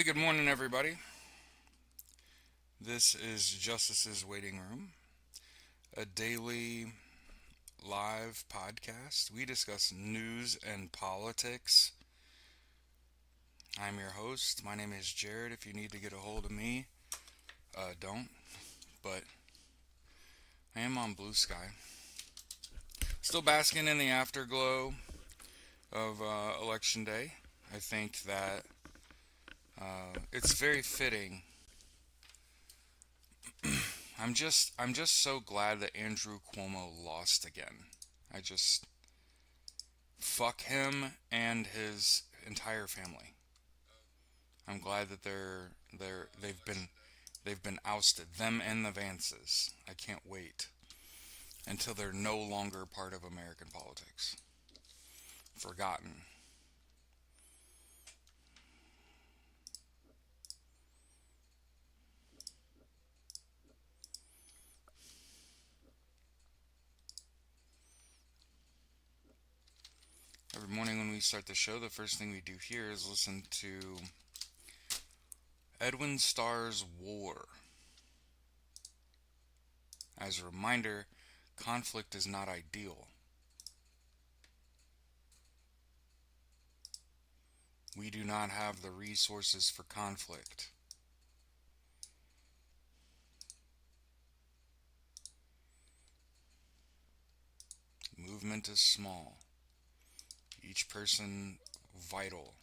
Good morning, everybody. This is Justice's Waiting Room, a daily live podcast. We discuss news and politics. I'm your host. My name is Jared. If you need to get a hold of me, don't. But I am on Blue Sky. Still basking in the afterglow of Election Day. I think that it's very fitting. I'm just so glad that Andrew Cuomo lost again. I just fuck him and his entire family. I'm glad that they've been ousted. Them and the Vances. I can't wait until they're no longer part of American politics. Forgotten. Every morning when we start the show, the first thing we do here is listen to Edwin Starr's War. As a reminder, conflict is not ideal. We do not have the resources for conflict. Movement is small. Each person vital.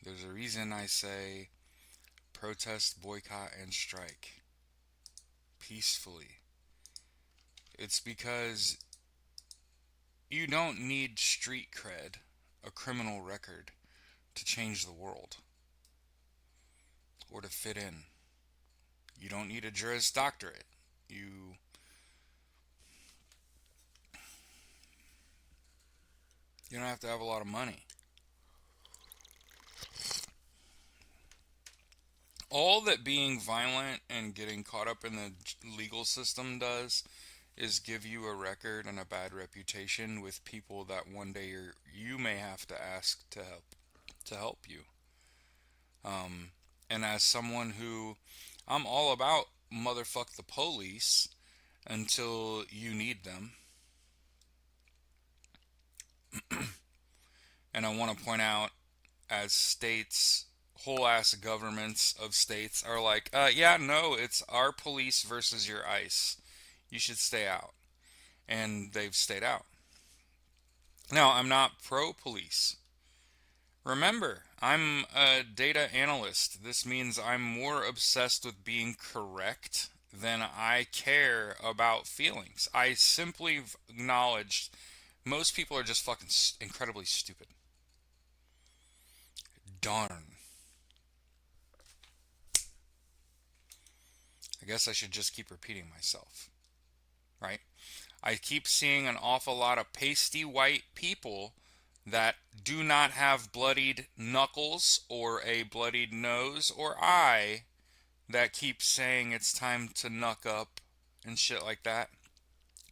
There's a reason I say protest, boycott, and strike peacefully. It's because you don't need street cred, a criminal record, to change the world or to fit in. You don't need a Juris Doctorate. You don't have to have a lot of money. All that being violent and getting caught up in the legal system does is give you a record and a bad reputation with people that one day you may have to ask to help you. And as someone who I'm all about motherfuck the police until you need them. And I want to point out, as states, whole ass governments of states are like, yeah, no, it's our police versus your ICE. You should stay out. And they've stayed out. Now, I'm not pro police. Remember, I'm a data analyst. This means I'm more obsessed with being correct than I care about feelings. I simply acknowledged most people are just fucking incredibly stupid. Darn. I guess I should just keep repeating myself, right? I keep seeing an awful lot of pasty white people that do not have bloodied knuckles or a bloodied nose or eye that keep saying it's time to knuck up and shit like that.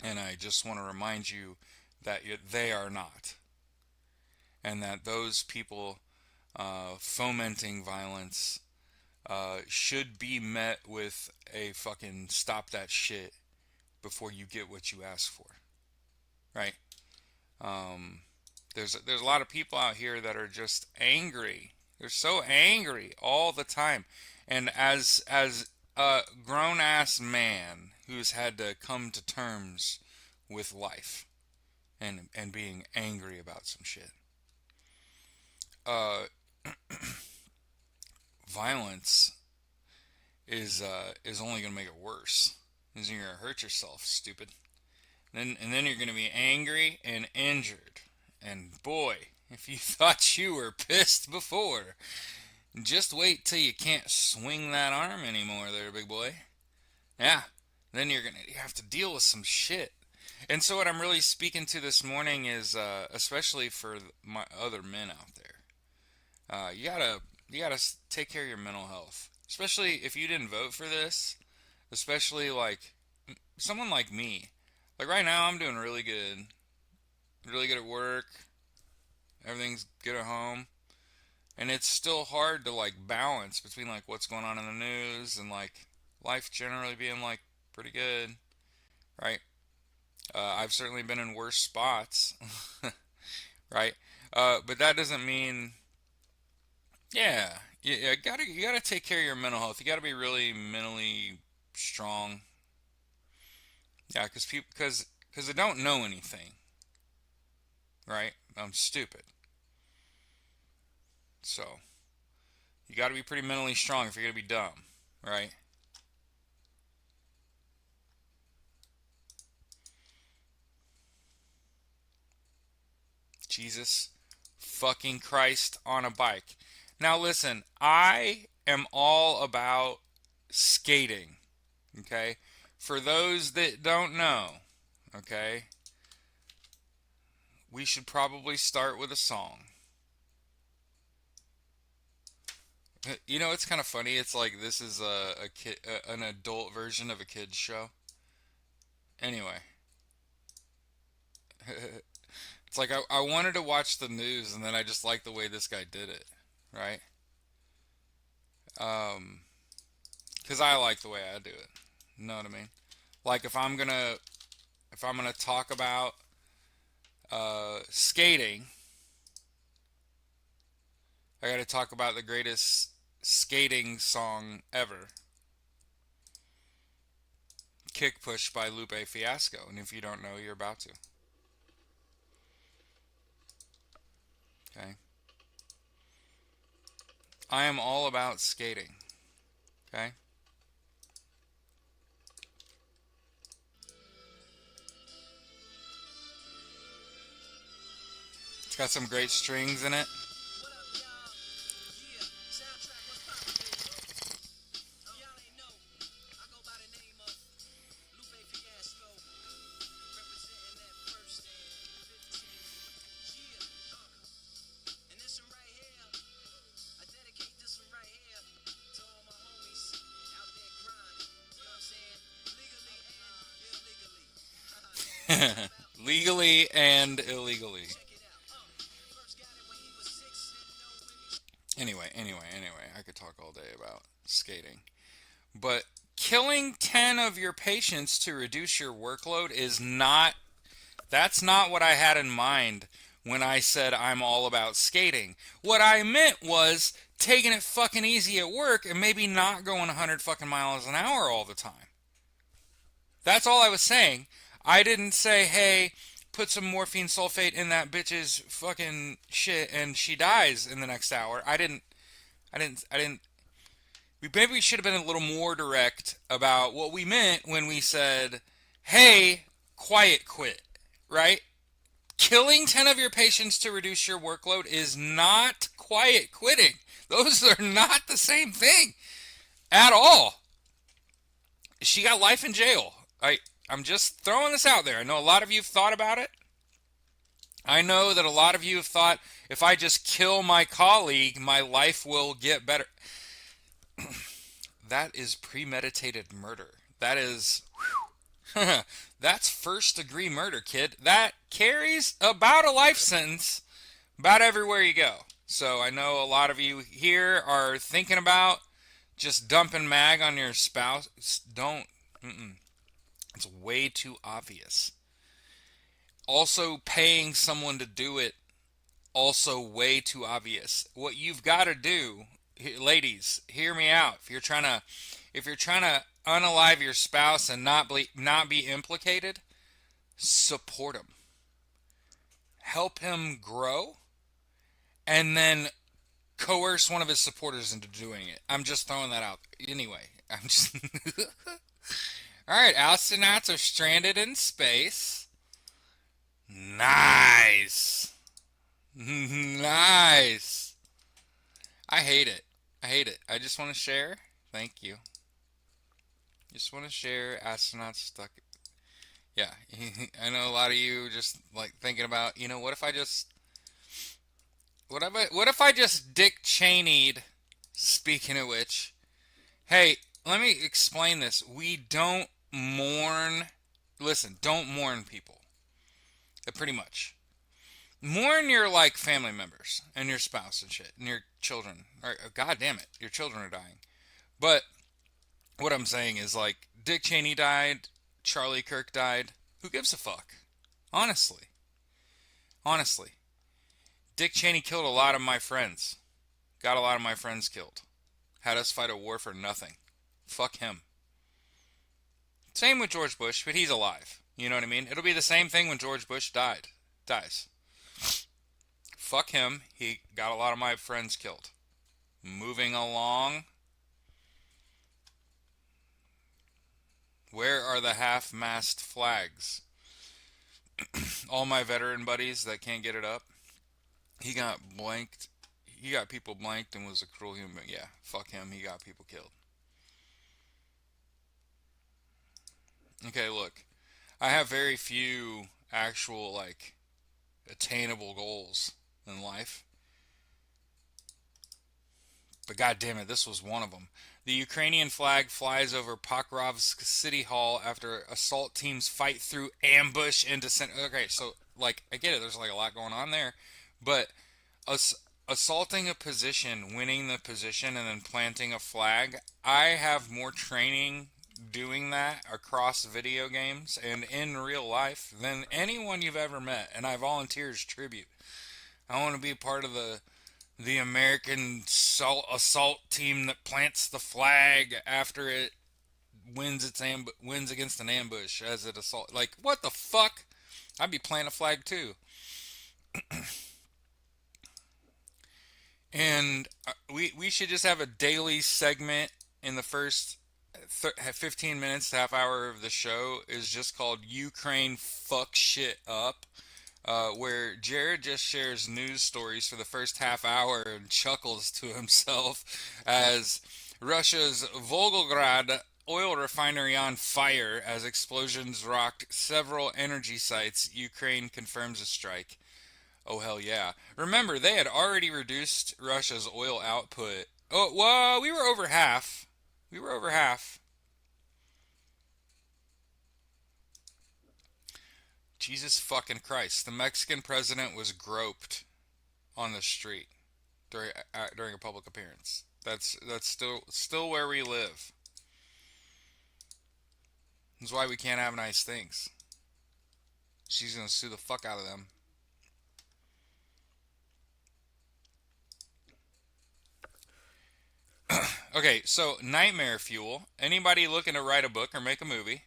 And I just want to remind you that they are not. And that those people fomenting violence should be met with a fucking stop that shit before you get what you ask for, right? Um, there's a lot of people out here that are just angry. They're so angry all the time, and as a grown ass man who's had to come to terms with life and being angry about some shit, uh, violence is only gonna make it worse. Is you're gonna hurt yourself, stupid. And then you're gonna be angry and injured. And boy, if you thought you were pissed before, just wait till you can't swing that arm anymore, there, big boy. Yeah, then you're gonna have to deal with some shit. And so what I'm really speaking to this morning is, especially for my other men out there, you gotta take care of your mental health. Especially if you didn't vote for this. Especially like someone like me. Like right now, I'm doing really good at work. Everything's good at home. And it's still hard to like balance between like what's going on in the news and like life generally being like pretty good, right? I've certainly been in worse spots, right? But that doesn't mean, yeah, you gotta take care of your mental health. You gotta be really mentally strong. Yeah, because people, because they don't know anything, right? I'm stupid. So you gotta be pretty mentally strong if you're gonna be dumb, right? Jesus fucking Christ on a bike. Now listen, I am all about skating, okay? For those that don't know, okay, we should probably start with a song. You know, it's kind of funny. It's like this is a kid, an adult version of a kid's show. Anyway, it's like I wanted to watch the news, and then I just like the way this guy did it, right? Um, because I like the way I do it. You know what I mean? Like if I'm gonna talk about skating, I got to talk about the greatest skating song ever, "Kick Push" by Lupe Fiasco. And if you don't know, you're about to. Okay, I am all about skating. Okay, it's got some great strings in it. Legally and illegally. Anyway, I could talk all day about skating. But killing 10 of your patients to reduce your workload is not, that's not what I had in mind when I said I'm all about skating. What I meant was taking it fucking easy at work and maybe not going 100 fucking miles an hour all the time. That's all I was saying. I didn't say, hey, put some morphine sulfate in that bitch's fucking shit and she dies in the next hour. I didn't. Maybe we should have been a little more direct about what we meant when we said, hey, quiet quit, right? Killing 10 of your patients to reduce your workload is not quiet quitting. Those are not the same thing at all. She got life in jail. I'm just throwing this out there. I know a lot of you have thought about it. I know that a lot of you have thought if I just kill my colleague, my life will get better. That is premeditated murder. That is. That's first degree murder, kid. That carries about a life sentence about everywhere you go. So I know a lot of you here are thinking about just dumping mag on your spouse. Don't. Mm-mm. It's way too obvious. Also, paying someone to do it, also way too obvious. What you've got to do, ladies, hear me out. If you're trying to unalive your spouse and not be implicated, support him, help him grow, and then coerce one of his supporters into doing it. I'm just throwing that out. Anyway, I'm just. All right, astronauts are stranded in space. Nice. Nice. I hate it. I hate it. I just want to share. Thank you. Just want to share astronauts stuck. Yeah, I know a lot of you just like thinking about, what if I just Dick Cheney'd, speaking of which, hey, let me explain this. We don't mourn, listen, don't mourn people. Pretty much. More than your like family members and your spouse and shit and your children. Or, God damn it, your children are dying. But what I'm saying is like Dick Cheney died, Charlie Kirk died. Who gives a fuck? Honestly, honestly, Dick Cheney killed a lot of my friends. Got a lot of my friends killed. Had us fight a war for nothing. Fuck him. Same with George Bush, but he's alive. You know what I mean? It'll be the same thing when George Bush dies. Fuck him. He got a lot of my friends killed. Moving along. Where are the half-mast flags? All my veteran buddies that can't get it up. He got blanked. He got people blanked and was a cruel human. Yeah, fuck him. He got people killed. Okay, look. I have very few actual, like, attainable goals in life. But god damn it, this was one of them. The Ukrainian flag flies over Pokrovsk City Hall after assault teams fight through ambush into Okay, so like I get it. There's like a lot going on there, but ass- assaulting a position, winning the position, and then planting a flag. I have more training doing that across video games and in real life than anyone you've ever met, and I volunteer as tribute. I want to be part of the American assault team that plants the flag after it wins against an ambush as it assault. Like what the fuck? I'd be planting a flag too. And we should just have a daily segment in the first 15 minutes to half hour of the show is just called Ukraine fuck shit up, where Jared just shares news stories for the first half hour and chuckles to himself as Russia's Volgograd oil refinery on fire as explosions rocked several energy sites. Ukraine confirms a strike. Oh, hell yeah. Remember, they had already reduced Russia's oil output. Oh, well, we were over half. We were over half. Jesus fucking Christ. The Mexican president was groped on the street during a public appearance. That's still where we live. That's why we can't have nice things. She's gonna sue the fuck out of them. Okay, so nightmare fuel. Anybody looking to write a book or make a movie?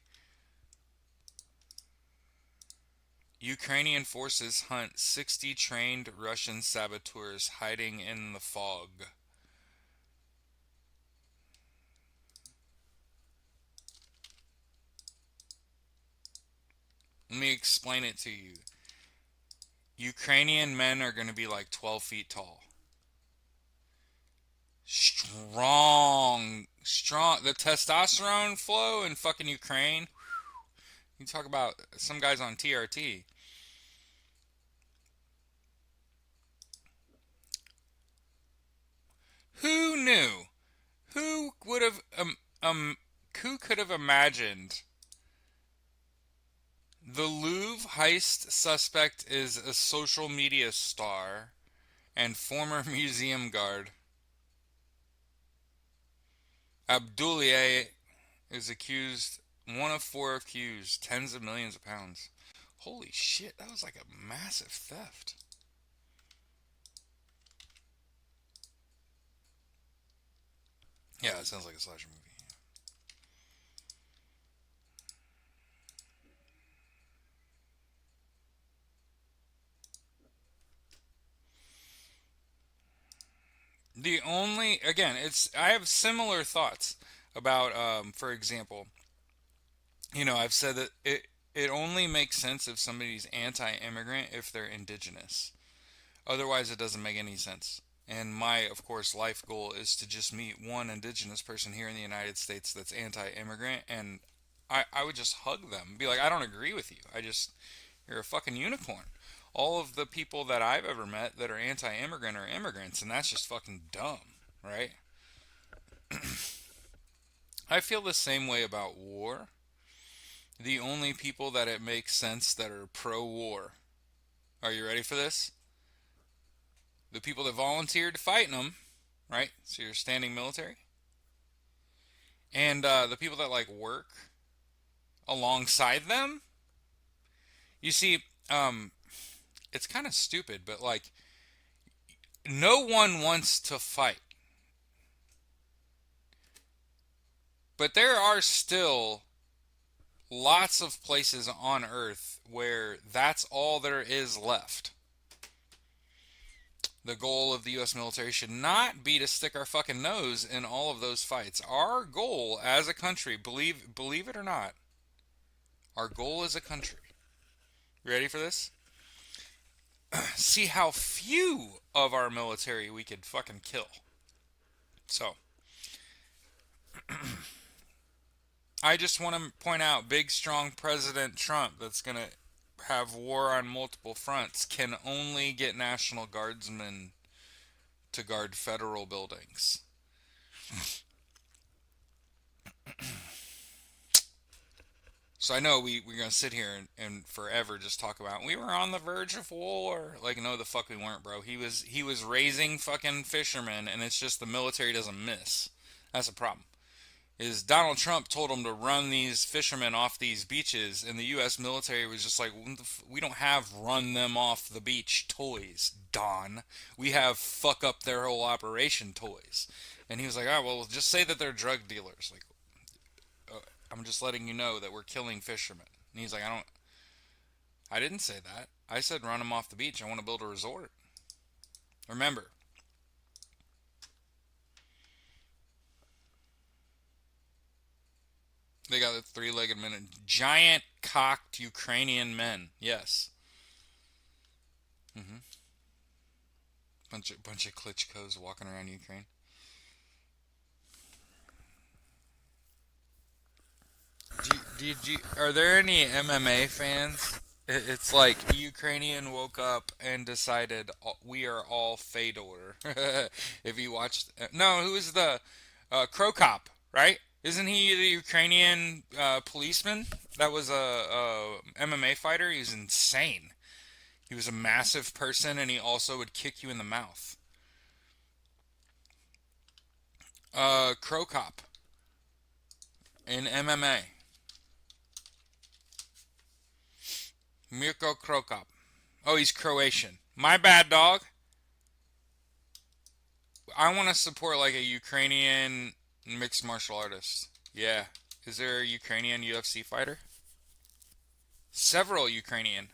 Ukrainian forces hunt 60 trained Russian saboteurs hiding in the fog. Let me explain it to you. Ukrainian men are going to be like 12 feet tall. Strong. Strong. The testosterone flow in fucking Ukraine. You talk about some guys on TRT. Who knew? Who would have who could have imagined the Louvre heist suspect is a social media star and former museum guard? Abdulier is accused, one of four accused, tens of millions of pounds. Holy shit, that was like a massive theft. Yeah, it sounds like a slasher movie. The only, again, I have similar thoughts about, for example, I've said that it only makes sense if somebody's anti-immigrant if they're indigenous. Otherwise, it doesn't make any sense. And my, of course, life goal is to just meet one indigenous person here in the United States that's anti-immigrant, and I would just hug them, be like, I don't agree with you. You're a fucking unicorn. All of the people that I've ever met that are anti-immigrant are immigrants, and that's just fucking dumb, right? I feel the same way about war. The only people that it makes sense that are pro-war Are you ready for this? The people that volunteered to fight in them, right? So you're standing military. And the people that like work alongside them. You see, it's kind of stupid, but like, no one wants to fight. But there are still lots of places on Earth where that's all there is left. The goal of the U.S. military should not be to stick our fucking nose in all of those fights. Our goal as a country, believe it or not, our goal as a country. Ready for this? See how few of our military we could fucking kill. So, I just want to point out big, strong President Trump that's going to have war on multiple fronts can only get National Guardsmen to guard federal buildings. So I know we're going to sit here and forever just talk about we were on the verge of war. Like, no, the fuck we weren't, bro. He was raising fucking fishermen, and it's just the military doesn't miss. That's a problem. Is Donald Trump told him to run these fishermen off these beaches, and the U.S. military was just like, we don't have run them off the beach toys, Don. We have fuck up their whole operation toys. And he was like, oh, well, just say that they're drug dealers. Like, I'm just letting you know that we're killing fishermen. And he's like, I didn't say that. I said run them off the beach. I want to build a resort. Remember, they got the three-legged men, giant cocked Ukrainian men. Yes. Mm-hmm. Bunch of Klitschko's walking around Ukraine. Are there any MMA fans? It's like Ukrainian woke up and decided we are all Fedor. If you watched, no, who is the Crow Cop, right? Isn't he the Ukrainian policeman that was a MMA fighter? He was insane. He was a massive person, and he also would kick you in the mouth. Crow Cop in MMA. Mirko Krokop. Oh, he's Croatian. My bad, dog. I want to support like a Ukrainian mixed martial artist. Yeah. Is there a Ukrainian UFC fighter? Several Ukrainian.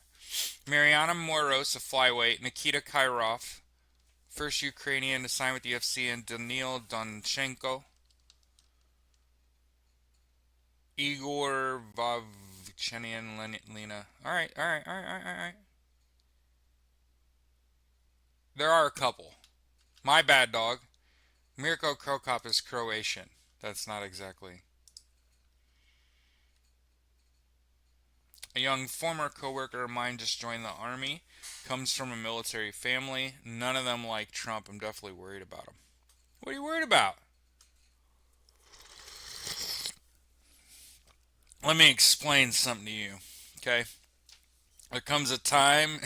Mariana Moros, a flyweight. Nikita Kyrov, first Ukrainian to sign with the UFC, and Daniil Donchenko. Igor Vovchanian Lena. Alright. There are a couple. My bad, dog. Mirko Krokop is Croatian. That's not exactly. A young former coworker of mine just joined the army. Comes from a military family. None of them like Trump. I'm definitely worried about him. What are you worried about? Let me explain something to you, okay? There comes a time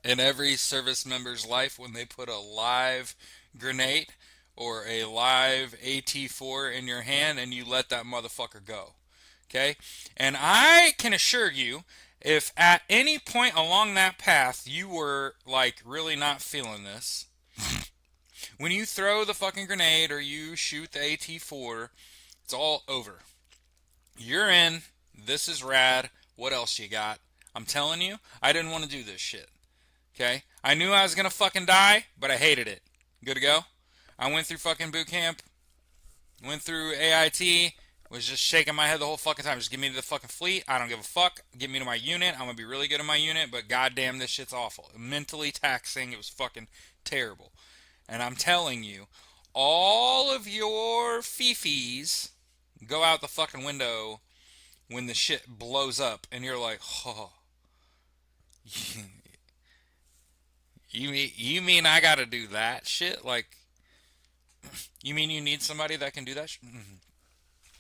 in every service member's life when they put a live grenade or a live AT4 in your hand and you let that motherfucker go. Okay? And I can assure you, if at any point along that path you were like really not feeling this, when you throw the fucking grenade or you shoot the AT4, it's all over. You're in. This is rad. What else you got? I'm telling you, I didn't want to do this shit. Okay? I knew I was gonna fucking die, but I hated it. Good to go? I went through fucking boot camp, went through AIT, was just shaking my head the whole fucking time. Just give me to the fucking fleet. I don't give a fuck. Get me to my unit. I'm gonna be really good in my unit, but goddamn, this shit's awful. Mentally taxing. It was fucking terrible. And I'm telling you, all of your fifis go out the fucking window when the shit blows up, and you're like, oh, you mean I gotta do that shit? Like, you mean you need somebody that can do that?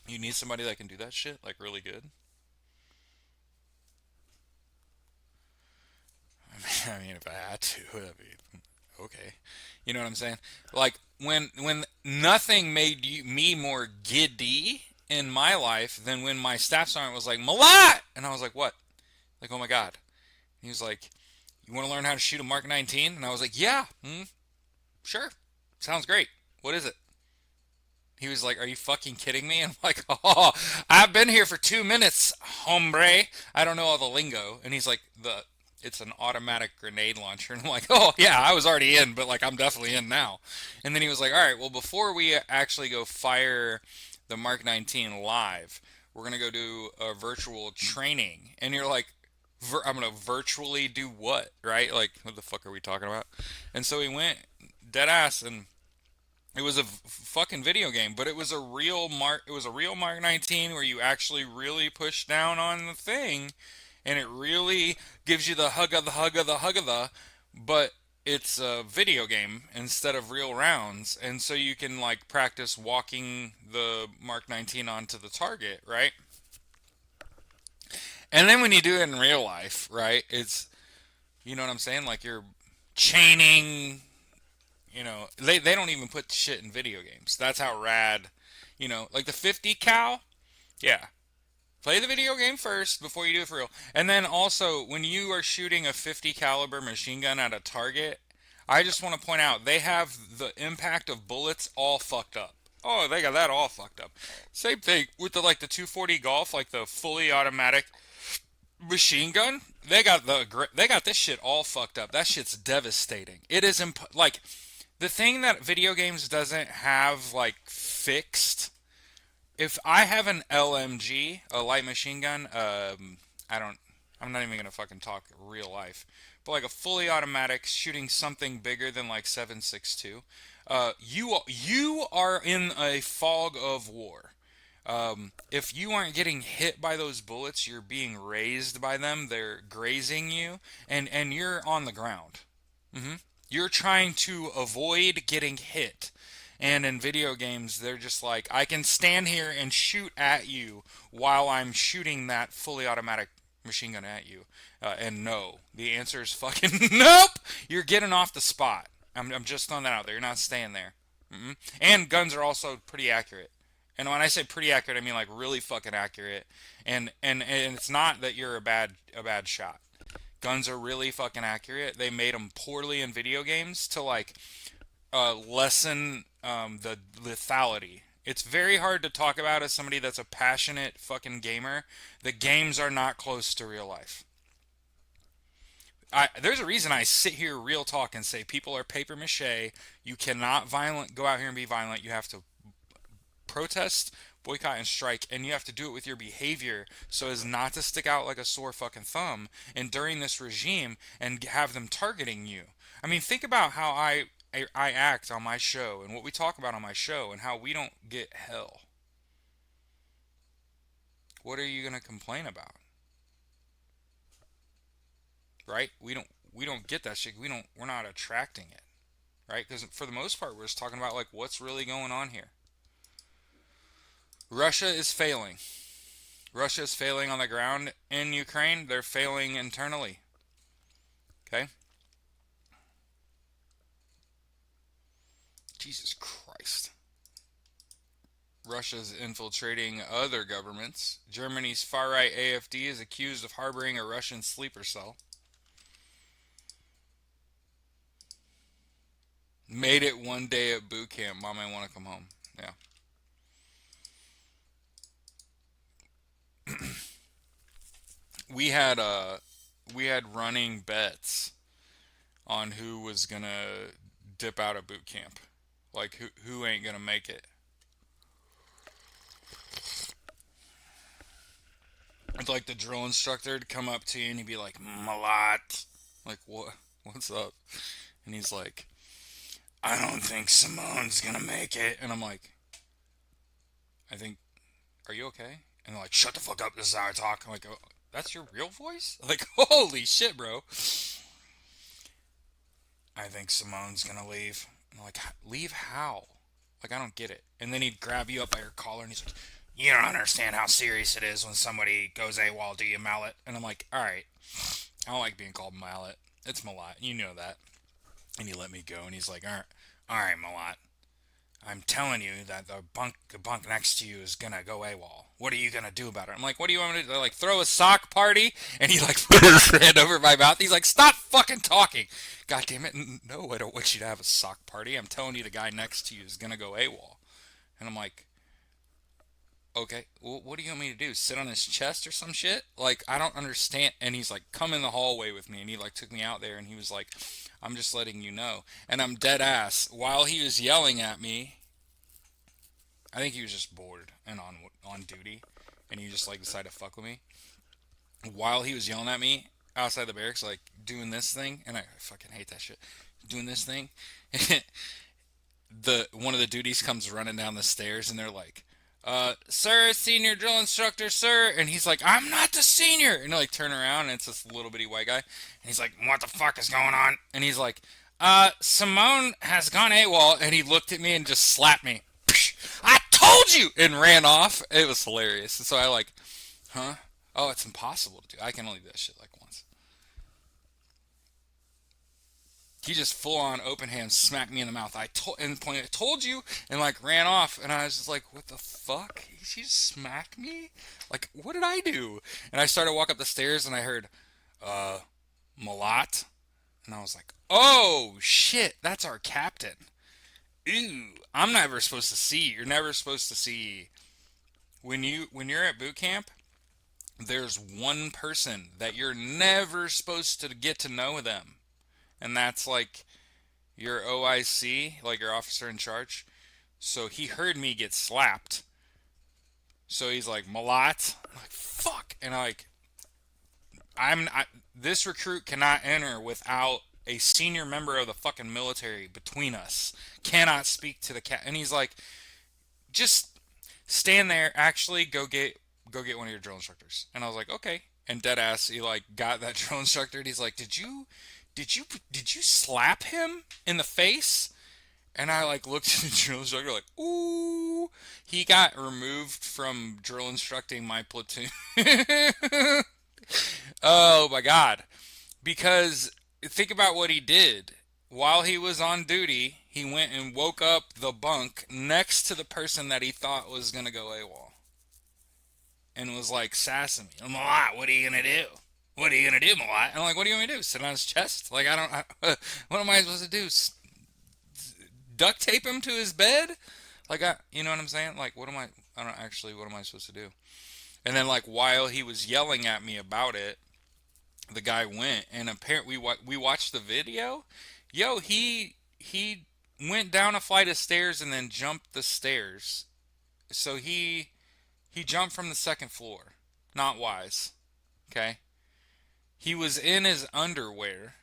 You need somebody that can do that shit, like really good. I mean, if I had to, I mean, okay. You know what I'm saying? Like when nothing made me more giddy in my life than when my staff sergeant was like, Malat! And I was like, what? Like, oh my God. He was like, you want to learn how to shoot a Mark 19? And I was like, yeah, sure. Sounds great. What is it? He was like, are you fucking kidding me? And I'm like, oh, I've been here for 2 minutes, hombre. I don't know all the lingo. And he's like, it's an automatic grenade launcher. And I'm like, oh, yeah, I was already in, but like, I'm definitely in now. And then he was like, all right, well, before we actually go fire the Mark 19 live, we're going to go do a virtual training. And you're like, I'm going to virtually do what? Right? Like, what the fuck are we talking about? And so he went dead ass, and it was a fucking video game, but it was a real Mark. It was a real Mark 19 where you actually really push down on the thing, and it really gives you the hug of the hug of the hug of the. But it's a video game instead of real rounds, and so you can like practice walking the Mark 19 onto the target, right? And then when you do it in real life, right? It's, you know what I'm saying? Like you're chaining. They don't even put shit in video games. That's how rad, like the 50 cal. Yeah. Play the video game first before you do it for real. And then also, when you are shooting a 50 caliber machine gun at a target, I just want to point out they have the impact of bullets all fucked up. Oh, they got that all fucked up. Same thing with the 240 Golf, like the fully automatic machine gun. They got this shit all fucked up. That shit's devastating. It is like the thing that video games doesn't have like fixed. If I have an LMG, a light machine gun, I don't. I'm not even gonna fucking talk real life, but like a fully automatic shooting something bigger than like 7.62, you are in a fog of war. If you aren't getting hit by those bullets, you're being raised by them. They're grazing you, and you're on the ground. You're trying to avoid getting hit. And in video games, they're just like, I can stand here and shoot at you while I'm shooting that fully automatic machine gun at you. And no, the answer is fucking nope. You're getting off the spot. I'm just throwing that out there. You're not staying there. And guns are also pretty accurate. And when I say pretty accurate, I mean like really fucking accurate. And it's not that you're a bad shot. Guns are really fucking accurate. They made them poorly in video games to like lessen the lethality. It's very hard to talk about as somebody that's a passionate fucking gamer. The games are not close to real life. There's a reason I sit here real talk and say people are paper mache. You cannot go out here and be violent. You have to protest, boycott, and strike, and you have to do it with your behavior so as not to stick out like a sore fucking thumb and during this regime and have them targeting you. I mean, think about how I act on my show and what we talk about on my show and how we don't get hell. What are you gonna complain about? Right? We don't get that shit. We're not attracting it. Right? Because for the most part we're just talking about like what's really going on here. Russia is failing. Russia is failing on the ground in Ukraine. They're failing internally. Okay? Jesus Christ. Russia's infiltrating other governments. Germany's far-right AfD is accused of harboring a Russian sleeper cell. Made it one day at boot camp. Mom, I want to come home. Yeah. We had running bets on who was gonna dip out of boot camp. Like who ain't gonna make it. It's like the drill instructor would come up to you and he'd be like, Malat. Like, what? What's up? And he's like, I don't think Simone's gonna make it. And I'm like, I think, are you okay? And they're like, shut the fuck up, this is how I talk. I'm like, oh, that's your real voice? Like, holy shit, bro. I think Simone's gonna leave. And I'm like, leave how? Like, I don't get it. And then he'd grab you up by your collar and he's like, you don't understand how serious it is when somebody goes AWOL, do you, mallet? And I'm like, alright. I don't like being called Mallet. It's Malat. You know that. And he let me go, and he's like, all right, Malat. I'm telling you that the bunk next to you is gonna go AWOL. What are you gonna do about it? I'm like, what do you want me to do? Like, throw a sock party? And he like put his hand over my mouth. He's like, stop fucking talking. God damn it. No, I don't want you to have a sock party. I'm telling you the guy next to you is gonna go AWOL. And I'm like, okay, well, what do you want me to do? Sit on his chest or some shit? Like, I don't understand. And he's like, come in the hallway with me. And he like took me out there and he was like, I'm just letting you know. And I'm dead ass. While he was yelling at me, I think he was just bored and on duty, and he just like decided to fuck with me. While he was yelling at me outside the barracks, like doing this thing, and I fucking hate that shit. Doing this thing, the one of the duties comes running down the stairs, and they're like, sir, senior drill instructor, sir," and he's like, "I'm not the senior," and they like turn around, and it's this little bitty white guy, and he's like, "What the fuck is going on?" And he's like, Simone has gone AWOL," and he looked at me and just slapped me. I told you, and ran off. It was hilarious. And so I like, huh? Oh, it's impossible to do. I can only do that shit like once. He just full on open hand smacked me in the mouth. I told and pointed, "I told you," and like ran off. And I was just like, "What the fuck? She just smacked me? Like, what did I do?" And I started to walk up the stairs, and I heard, uh, Malat, and I was like, "Oh shit, that's our captain." Ooh, I'm never supposed to see. You're never supposed to see when you're at boot camp. There's one person that you're never supposed to get to know them, and that's like your OIC, like your officer in charge. So he heard me get slapped. So he's like, "Malat." I'm like, "Fuck," and I like, this recruit cannot enter without a senior member of the fucking military between us. Cannot speak to the cat. And he's like, "Just stand there. Actually, go get one of your drill instructors." And I was like, "Okay." And dead ass, he like got that drill instructor, and he's like, "Did you slap him in the face?" And I like looked at the drill instructor like, "Ooh." He got removed from drill instructing my platoon. Oh my god. Because think about what he did. While he was on duty, he went and woke up the bunk next to the person that he thought was going to go AWOL, and was like sassing me. I'm like, "What are you gonna do? What are you gonna do, Malai?" And I'm like, "What do you want me to do? Sit on his chest? Like, I don't. What am I supposed to do? Duct tape him to his bed? Like, you know what I'm saying? Like, what am I? I don't actually. What am I supposed to do?" And then, like, while he was yelling at me about it, the guy went and apparently we watched the video. Yo, he went down a flight of stairs and then jumped the stairs. So he jumped from the second floor. Not wise. Okay? He was in his underwear.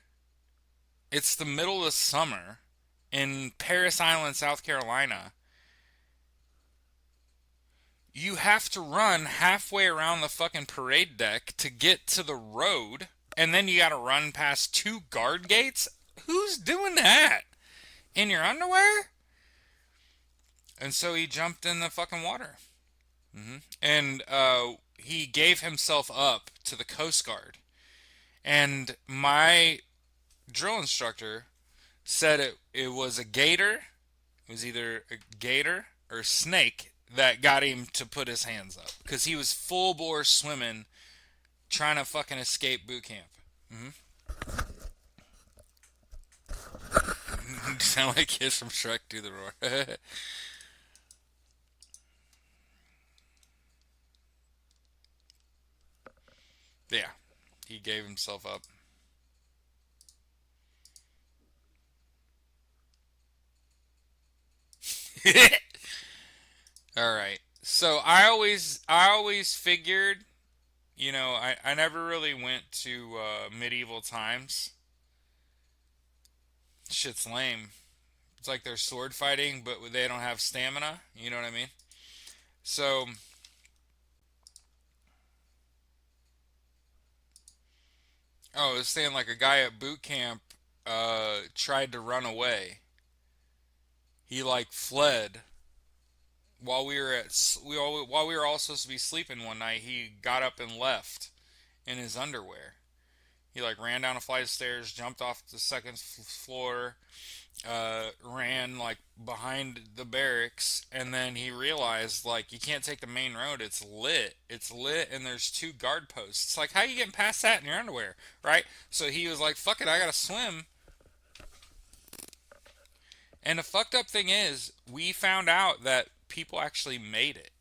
It's the middle of summer in Paris Island, South Carolina. You have to run halfway around the fucking parade deck to get to the road, and then you gotta run past two guard gates? Who's doing that? In your underwear? And so he jumped in the fucking water. And he gave himself up to the Coast Guard. And my drill instructor said it was a gator. It was either a gator or a snake that got him to put his hands up because he was full bore swimming, trying to fucking escape boot camp. Mm-hmm. You sound like kids from Shrek Do the Roar. Yeah, he gave himself up. All right. So I always figured, I never really went to medieval times. Shit's lame. It's like they're sword fighting, but they don't have stamina. You know what I mean? So, oh, I was saying like a guy at boot camp tried to run away. He like fled while we were while we were all supposed to be sleeping one night. He got up and left in his underwear, He like ran down a flight of stairs, jumped off the second floor, ran like behind the barracks, and then he realized like you can't take the main road. It's lit, and there's two guard posts. Like how you getting past that in your underwear, right? So he was like, "Fuck it, I gotta swim." And the fucked up thing is, we found out that people actually made it.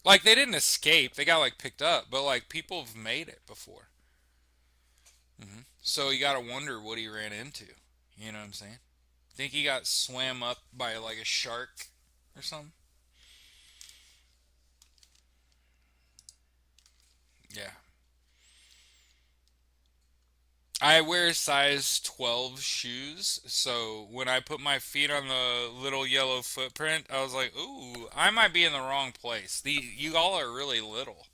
Like they didn't escape; they got like picked up, but like people have made it before. So you gotta wonder what he ran into. You know what I'm saying? Think he got swam up by like a shark or something? Yeah. I wear size 12 shoes, so when I put my feet on the little yellow footprint, I was like, "Ooh, I might be in the wrong place." You all are really little.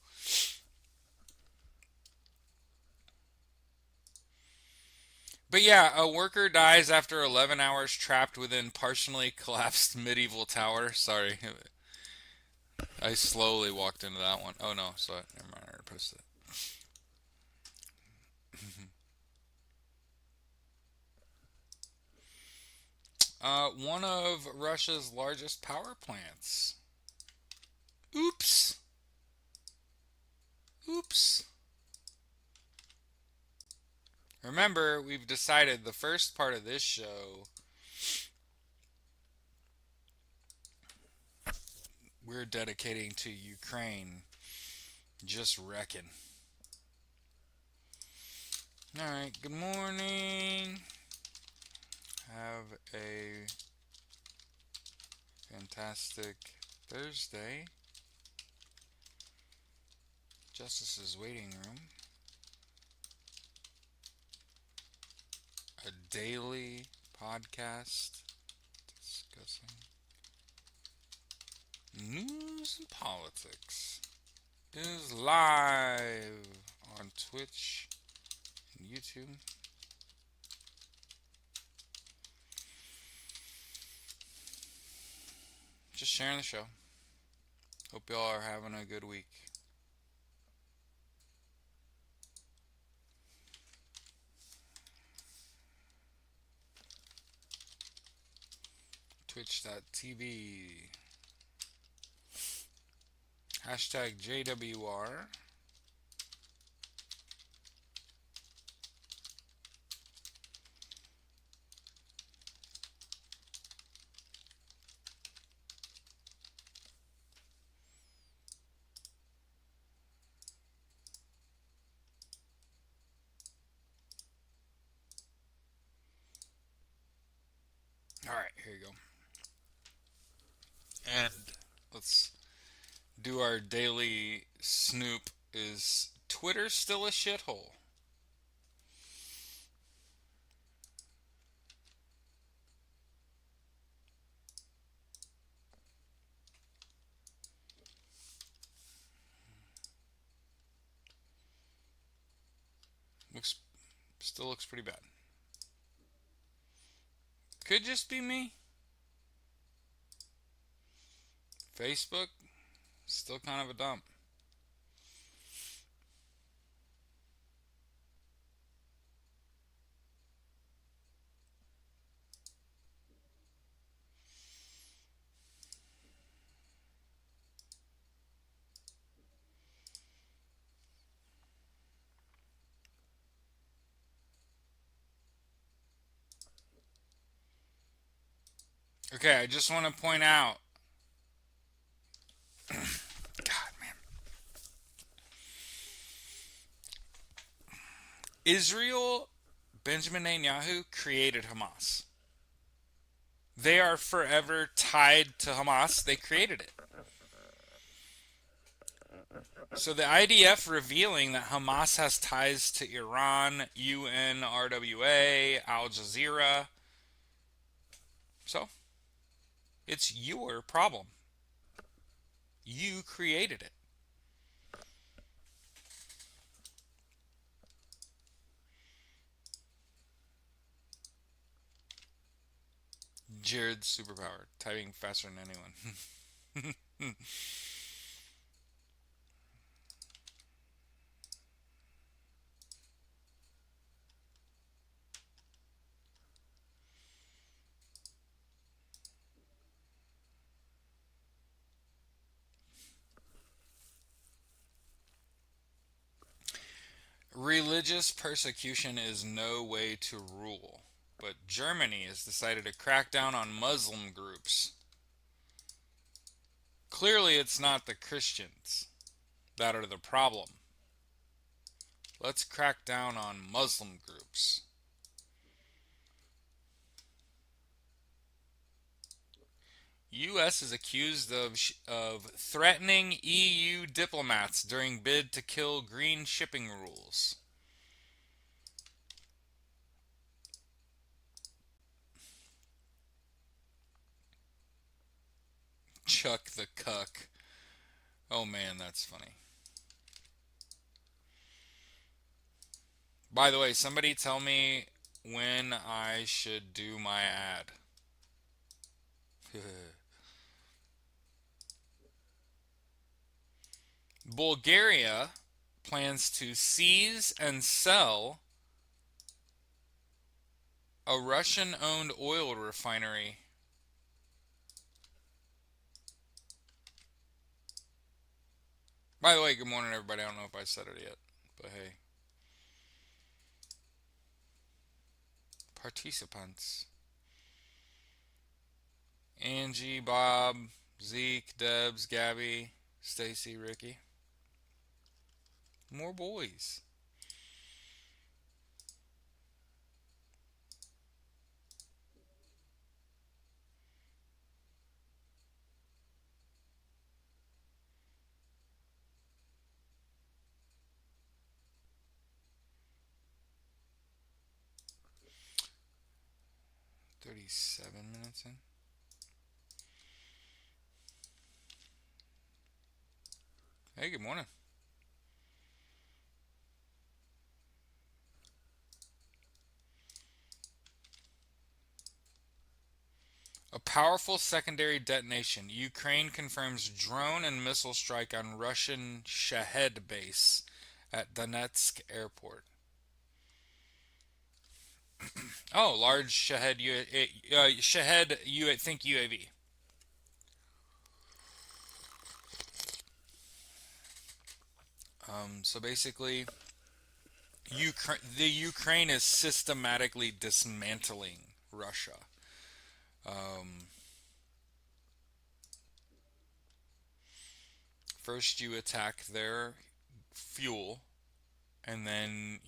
But yeah, a worker dies after 11 hours trapped within partially collapsed medieval tower. Sorry, I slowly walked into that one. Oh no, so never mind. I already posted it. One of Russia's largest power plants. Oops. Oops. Remember, we've decided the first part of this show we're dedicating to Ukraine just wrecking. Alright, good morning. Have a fantastic Thursday. Justice's waiting room. A daily podcast discussing news and politics. Is live on Twitch and YouTube. Just sharing the show. Hope y'all are having a good week. Twitch.tv hashtag JWR. Alright, here you go. And let's do our daily snoop. Is Twitter still a shithole? Looks Still looks pretty bad. Could just be me. Facebook still kind of a dump. Okay, I just want to point out. God, man. Israel, Benjamin Netanyahu created Hamas. They are forever tied to Hamas. They created it. So the IDF revealing that Hamas has ties to Iran, UNRWA, Al Jazeera. So, it's your problem. You created it. Jared's superpower, typing faster than anyone. Religious persecution is no way to rule, but Germany has decided to crack down on Muslim groups. Clearly, it's not the Christians that are the problem. Let's crack down on Muslim groups. U.S. is accused of threatening EU diplomats during bid to kill green shipping rules. Chuck the Cuck. Oh man, that's funny. By the way, somebody tell me when I should do my ad. Bulgaria plans to seize and sell a Russian owned oil refinery. By the way, good morning, everybody. I don't know if I said it yet, but hey. Participants: Angie, Bob, Zeke, Debs, Gabby, Stacy, Ricky. More boys. $37 in. Hey, good morning. A powerful secondary detonation. Ukraine confirms drone and missile strike on Russian Shahed base at Donetsk airport. Oh, large Shahed Shahed think UAV. So basically, the Ukraine is systematically dismantling Russia. First, you attack their fuel, and then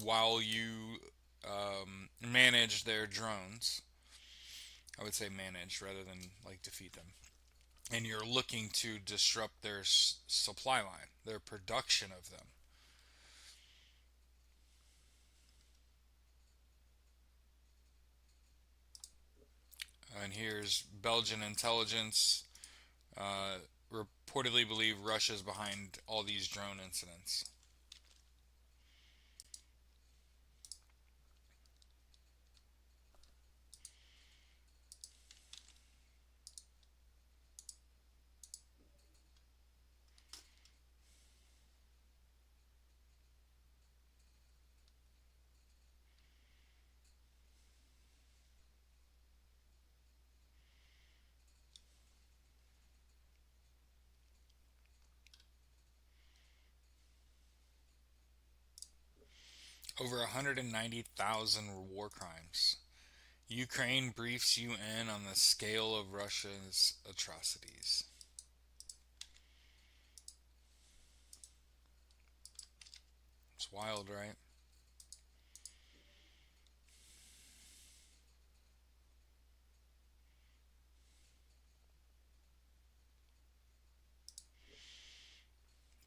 while you manage their drones, I would say manage rather than like defeat them, and you're looking to disrupt their supply line, their production of them. And here's Belgian intelligence reportedly believe Russia's behind all these drone incidents. Over 190,000 war crimes. Ukraine briefs UN on the scale of Russia's atrocities. It's wild, right?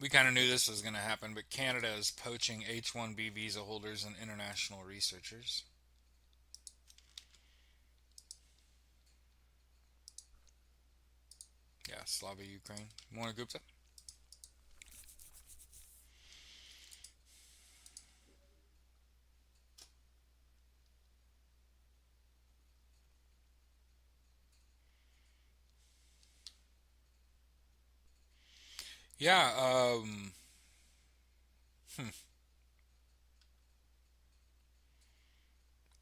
We kind of knew this was going to happen, but Canada is poaching H-1B visa holders and international researchers. Yeah, Slava Ukraine. Morning, Gupta. Yeah,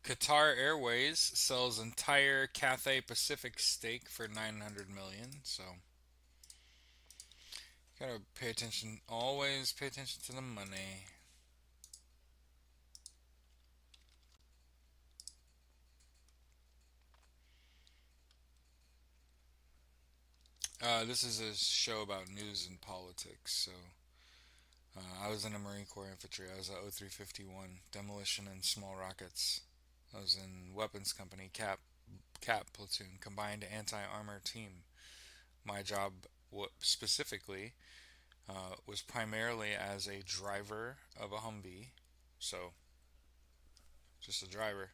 Qatar Airways sells entire Cathay Pacific stake for 900 million. So gotta pay attention. Always pay attention to the money. This is a show about news and politics. So I was in the Marine Corps Infantry. I was at 0351 Demolition and Small Rockets. I was in Weapons Company Cap Platoon Combined Anti-Armor Team. My job, specifically, was primarily as a driver of a Humvee. So just a driver.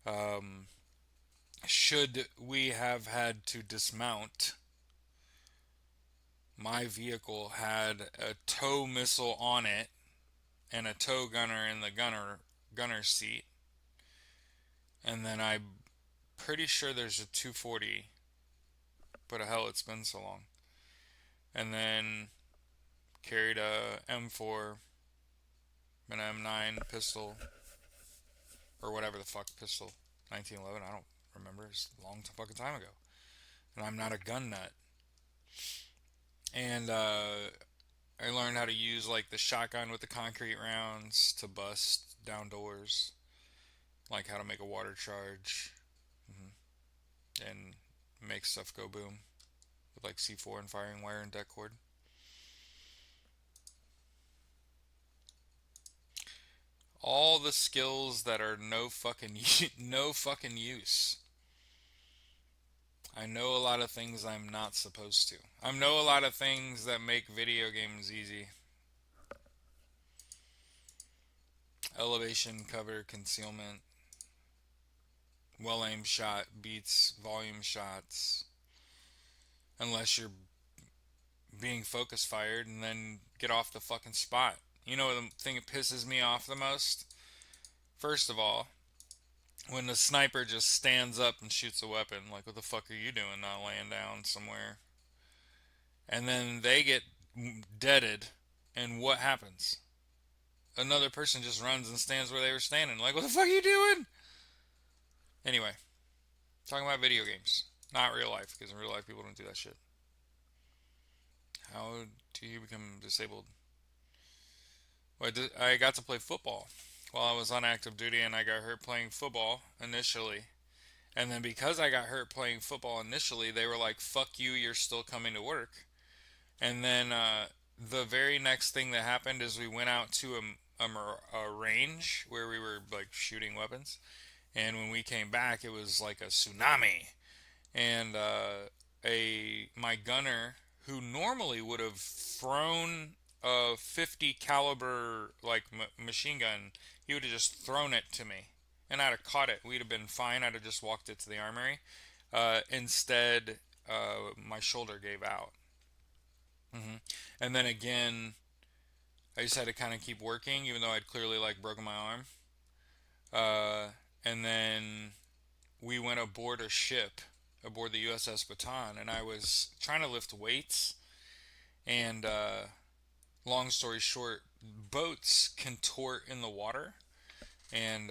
Um, should we have had to dismount, my vehicle had a tow missile on it and a tow gunner in the gunner seat, and then I'm pretty sure there's a 240. But hell, it's been so long. And then carried a M4, an M9 pistol, or whatever the fuck pistol, 1911. I don't remember. It's a long fucking time ago. And I'm not a gun nut. And I learned how to use like the shotgun with the concrete rounds to bust down doors, like how to make a water charge, and make stuff go boom with like C4 and firing wire and deck cord. All the skills that are no fucking no fucking use. I know a lot of things I'm not supposed to. I know a lot of things that make video games easy. Elevation, cover, concealment, well aimed shot beats volume shots. Unless you're being focus fired and then get off the fucking spot. You know the thing that pisses me off the most? First of all, when the sniper just stands up and shoots a weapon, like, what the fuck are you doing not laying down somewhere? And then they get deaded, and what happens? Another person just runs and stands where they were standing. Like, what the fuck are you doing? Anyway, talking about video games, not real life, because in real life people don't do that shit. How do you become disabled? Well, I got to play football while I was on active duty, and I got hurt playing football initially. And then because I got hurt playing football initially, they were like, fuck you, you're still coming to work. And then the very next thing that happened is we went out to a range where we were like shooting weapons. And when we came back, it was like a tsunami. And my gunner, who normally would have thrown a 50 caliber like machine gun, he would have just thrown it to me, and I'd have caught it. We'd have been fine. I'd have just walked it to the armory. Instead, my shoulder gave out. And then again, I just had to kind of keep working, even though I'd clearly like broken my arm. And then we went aboard a ship, aboard the USS Baton, and I was trying to lift weights. And long story short, boats contort in the water. And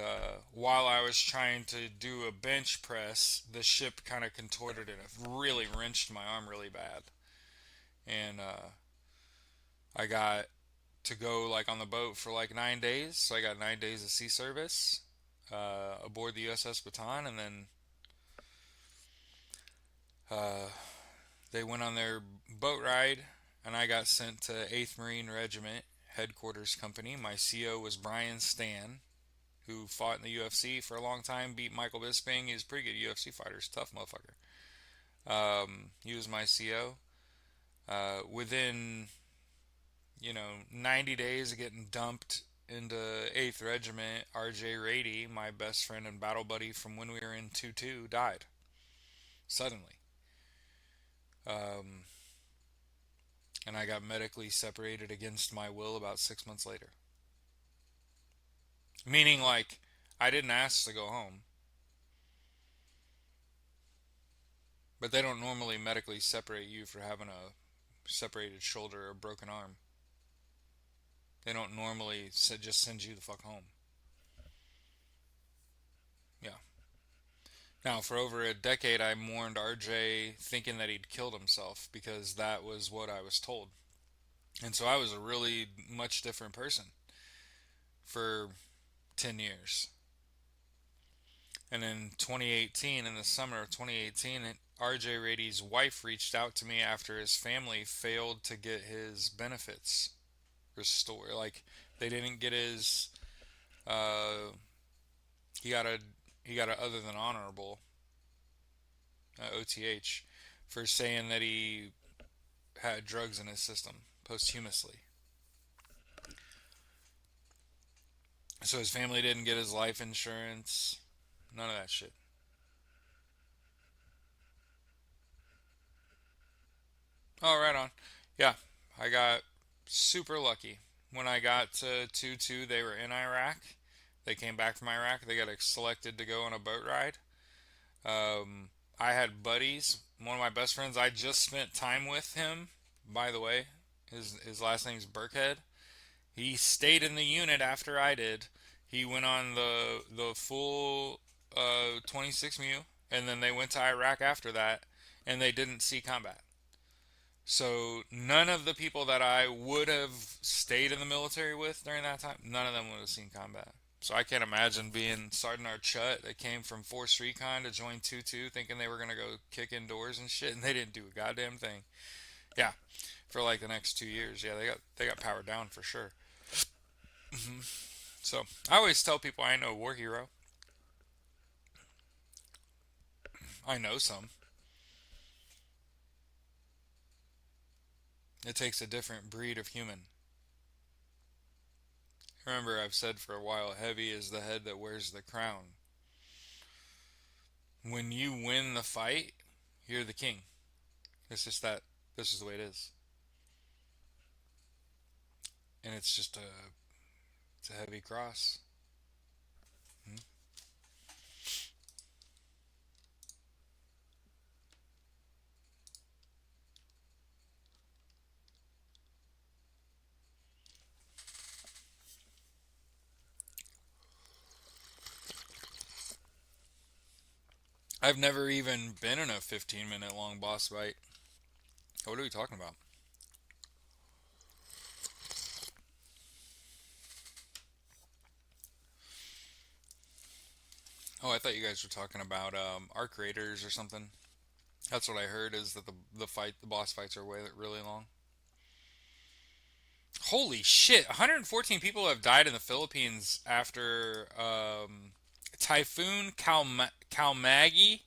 while I was trying to do a bench press, the ship kind of contorted and it really wrenched my arm really bad. And I got to go like on the boat for like 9 days. So I got 9 days of sea service aboard the USS Baton, and then uh, they went on their boat ride, and I got sent to 8th Marine Regiment Headquarters Company. My CO was Brian Stan, who fought in the UFC for a long time, beat Michael Bisping. He's a pretty good UFC fighter. He's a tough motherfucker. He was my CO. Within, 90 days of getting dumped into 8th Regiment, RJ Rady, my best friend and battle buddy from when we were in 2-2, died. Suddenly. Um, and I got medically separated against my will about 6 months later. Meaning, like, I didn't ask to go home. But they don't normally medically separate you for having a separated shoulder or broken arm. They don't normally just send you the fuck home. Yeah. Now, for over a decade, I mourned RJ thinking that he'd killed himself because that was what I was told. And so I was a really much different person for 10 years. And in 2018, in the summer of 2018, RJ Rady's wife reached out to me after his family failed to get his benefits restored. Like they didn't get his uh, he got a he got a other than honorable OTH for saying that he had drugs in his system posthumously. So his family didn't get his life insurance. None of that shit. Oh, right on. Yeah, I got super lucky. When I got to 2-2, they were in Iraq. They came back from Iraq. They got selected to go on a boat ride. Um, I had buddies. One of my best friends, I just spent time with him, by the way. His last name's Burkhead. He stayed in the unit after I did. He went on the full 26 MU, and then they went to Iraq after that, and they didn't see combat. So none of the people that I would have stayed in the military with during that time, none of them would have seen combat. So I can't imagine being Sergeant Archut that came from Force Recon to join 2-2 thinking they were going to go kick indoors and shit, and they didn't do a goddamn thing. Yeah, for like the next 2 years. Yeah, they got powered down for sure. So I always tell people I ain't no war hero. I know some. It takes a different breed of human. Remember, I've said for a while, heavy is the head that wears the crown. When you win the fight, you're the king. It's just that this is the way it is, and it's a heavy cross. Hmm? I've never even been in a 15-minute long boss fight. What are we talking about? Oh, I thought you guys were talking about Arc Raiders or something. That's what I heard is that the boss fights are way really long. Holy shit! 114 people have died in the Philippines after Typhoon Kalmagi.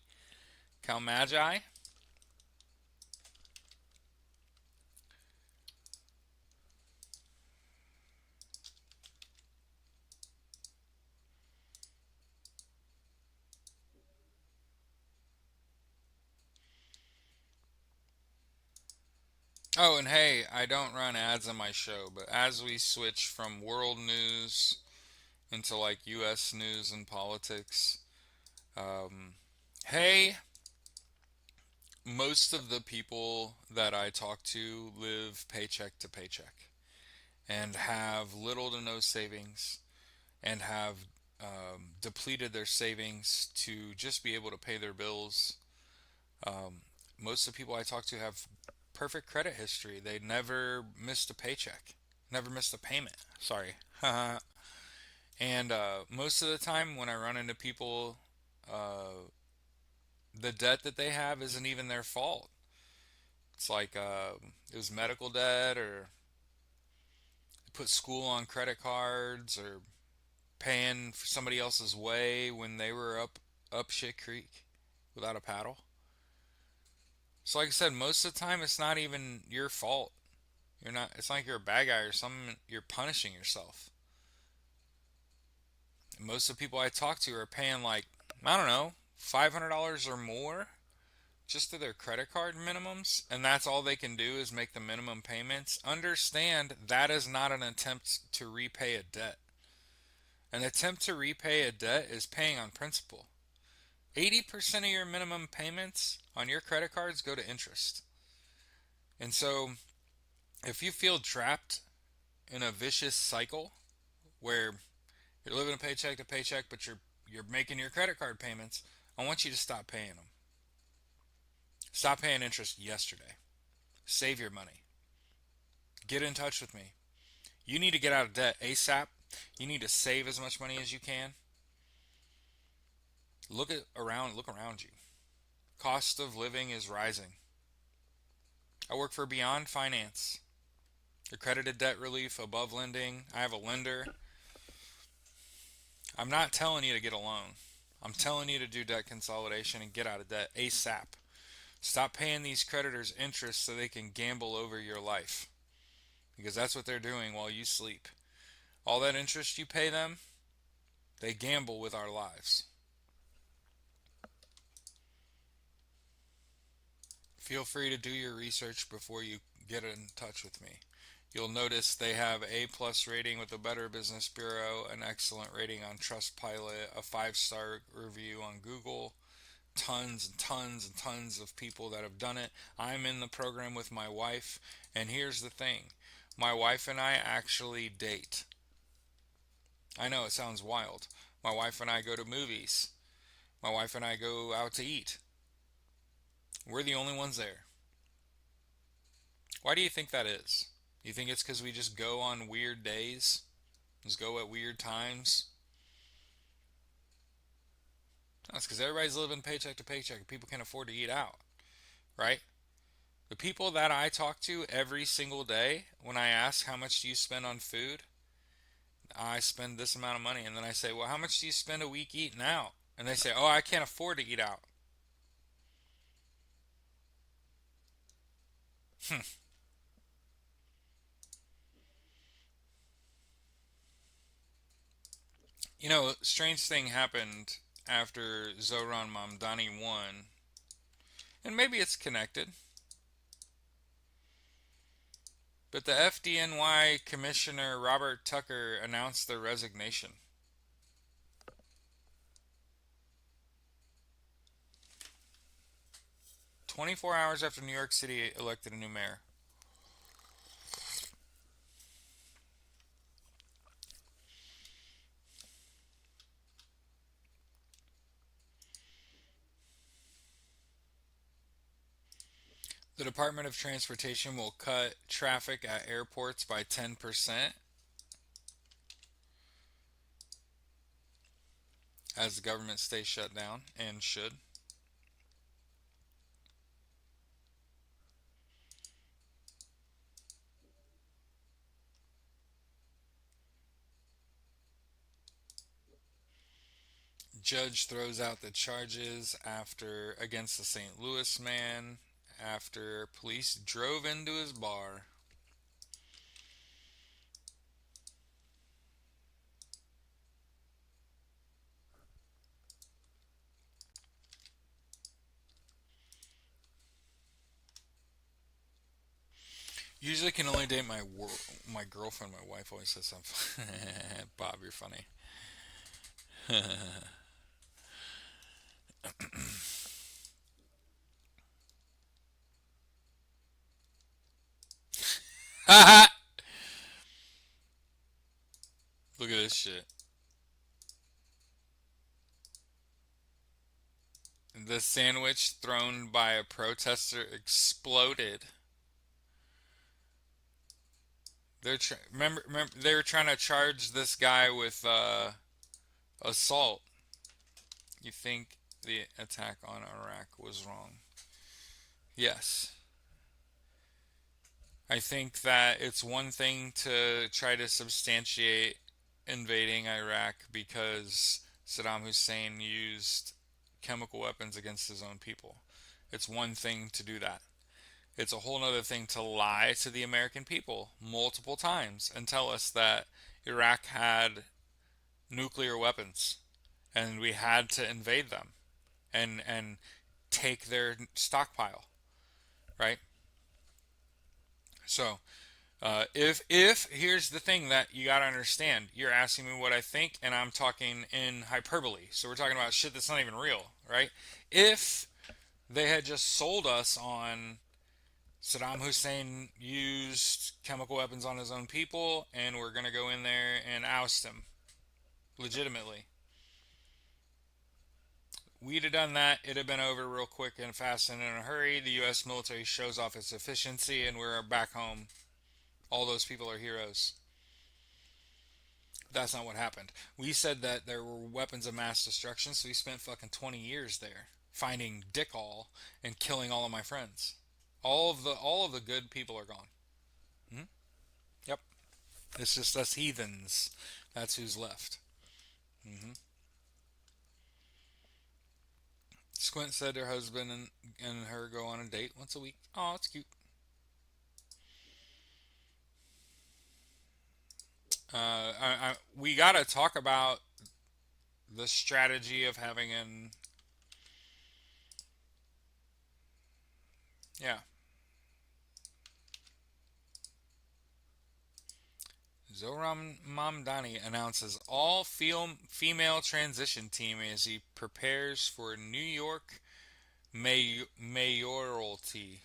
Oh, and hey, I don't run ads on my show, but as we switch from world news into like U.S. news and politics, um, hey, most of the people that I talk to live paycheck to paycheck and have little to no savings and have depleted their savings to just be able to pay their bills. Um, Most of the people I talk to have perfect credit history. They never missed a paycheck, never missed a payment. Sorry. And most of the time, when I run into people, uh, the debt that they have isn't even their fault. It's like it was medical debt, or put school on credit cards, or paying for somebody else's way when they were up shit creek without a paddle. So like I said, most of the time it's not even your fault. You're not. It's not like you're a bad guy or something. You're punishing yourself. And most of the people I talk to are paying like, I don't know, $500 or more just to their credit card minimums, and that's all they can do is make the minimum payments. Understand that is not an attempt to repay a debt. An attempt to repay a debt is paying on principal. 80% of your minimum payments on your credit cards go to interest. And so, if you feel trapped in a vicious cycle where you're living a paycheck to paycheck, but you're making your credit card payments, I want you to stop paying them. Stop paying interest yesterday. Save your money. Get in touch with me. You need to get out of debt ASAP. You need to save as much money as you can. Look around you. Cost of living is rising. I work for Beyond Finance, accredited debt relief, above lending. I have a lender. I'm not telling you to get a loan. I'm telling you to do debt consolidation and get out of debt ASAP. Stop paying these creditors interest so they can gamble over your life. Because that's what they're doing while you sleep. All that interest you pay them, they gamble with our lives. Feel free to do your research before you get in touch with me. You'll notice they have A plus rating with the Better Business Bureau, an excellent rating on Trustpilot, a 5-star review on Google, tons and tons and tons of people that have done it. I'm in the program with my wife, and here's the thing. My wife and I actually date. I know it sounds wild. My wife and I go to movies. My wife and I go out to eat. We're the only ones there. Why do you think that is? You think it's because we just go on weird days? Just go at weird times? No, it's because everybody's living paycheck to paycheck and people can't afford to eat out, right? The people that I talk to every single day, when I ask how much do you spend on food, I spend this amount of money. And then I say, well, how much do you spend a week eating out? And they say, oh, I can't afford to eat out. You know, strange thing happened after Zohran Mamdani won, and maybe it's connected, but the FDNY Commissioner Robert Tucker announced their resignation. 24 hours after New York City elected a new mayor. The Department of Transportation will cut traffic at airports by 10% as the government stays shut down, and should. Judge throws out the charges after against the St. Louis man after police drove into his bar. Usually can only date my girlfriend. My wife always says something. Bob, you're funny. Look at this shit. The sandwich thrown by a protester exploded. Remember they were trying to charge this guy with assault. You think the attack on Iraq was wrong? Yes. I think that it's one thing to try to substantiate invading Iraq because Saddam Hussein used chemical weapons against his own people. It's one thing to do that. It's a whole other thing to lie to the American people multiple times and tell us that Iraq had nuclear weapons and we had to invade them and take their stockpile, right? So, if here's the thing that you gotta understand, you're asking me what I think, and I'm talking in hyperbole. So we're talking about shit that's not even real, right? If they had just sold us on Saddam Hussein used chemical weapons on his own people, and we're gonna go in there and oust him legitimately. We'd have done that. It'd have been over real quick and fast and in a hurry. The U.S. military shows off its efficiency, and we're back home. All those people are heroes. That's not what happened. We said that there were weapons of mass destruction, so we spent fucking 20 years there finding dick all and killing all of my friends. All of the good people are gone. Hmm. Yep. It's just us heathens. That's who's left. Hmm. Squint said her husband and her go on a date once a week. Oh, it's cute. We gotta talk about the strategy of having an yeah. Zoran Mamdani announces all female transition team as he prepares for New York mayoralty.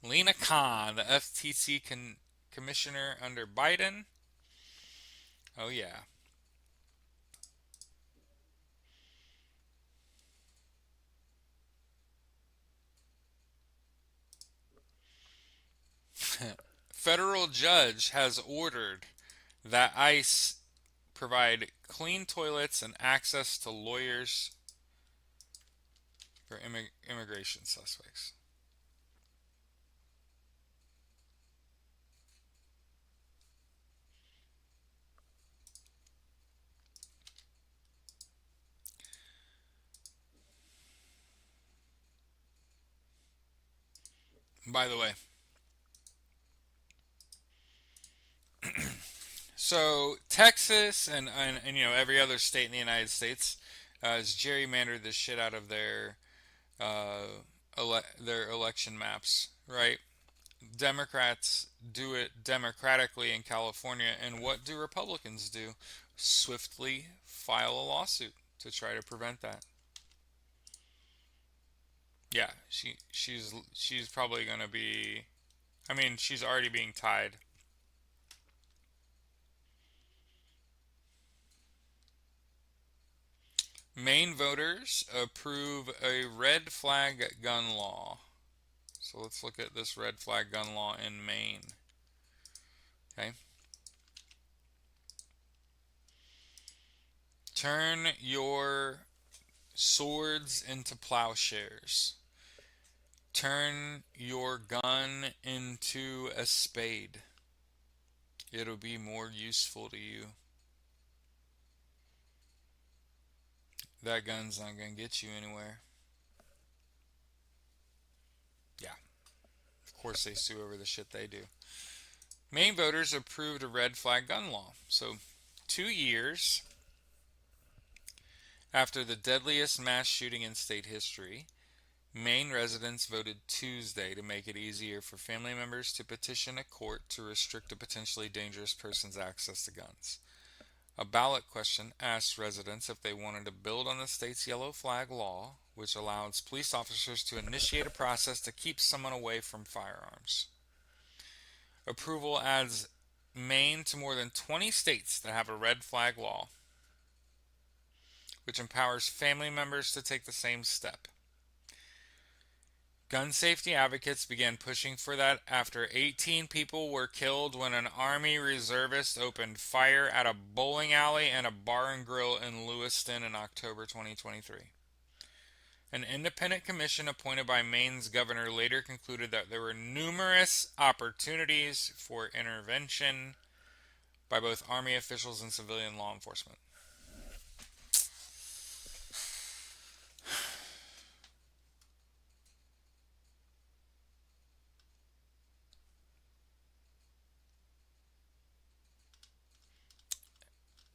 Lena Khan, the FTC commissioner under Biden. Oh yeah. Federal judge has ordered that ICE provide clean toilets and access to lawyers for immigration suspects. By the way, so Texas and every other state in the United States has gerrymandered the shit out of uh, their election maps, right? Democrats do it democratically in California, and what do Republicans do? Swiftly file a lawsuit to try to prevent that. Yeah, she's probably gonna be. I mean, she's already being tied. Maine voters approve a red flag gun law. So let's look at this red flag gun law in Maine. Okay. Turn your swords into plowshares. Turn your gun into a spade. It'll be more useful to you. That gun's not gonna get you anywhere. Yeah, of course they sue over the shit they do. Maine voters approved a red flag gun law. So, 2 years after the deadliest mass shooting in state history, Maine residents voted Tuesday to make it easier for family members to petition a court to restrict a potentially dangerous person's access to guns. A ballot question asked residents if they wanted to build on the state's yellow flag law, which allows police officers to initiate a process to keep someone away from firearms. Approval adds Maine to more than 20 states that have a red flag law, which empowers family members to take the same step. Gun safety advocates began pushing for that after 18 people were killed when an Army reservist opened fire at a bowling alley and a bar and grill in Lewiston in October 2023. An independent commission appointed by Maine's governor later concluded that there were numerous opportunities for intervention by both Army officials and civilian law enforcement.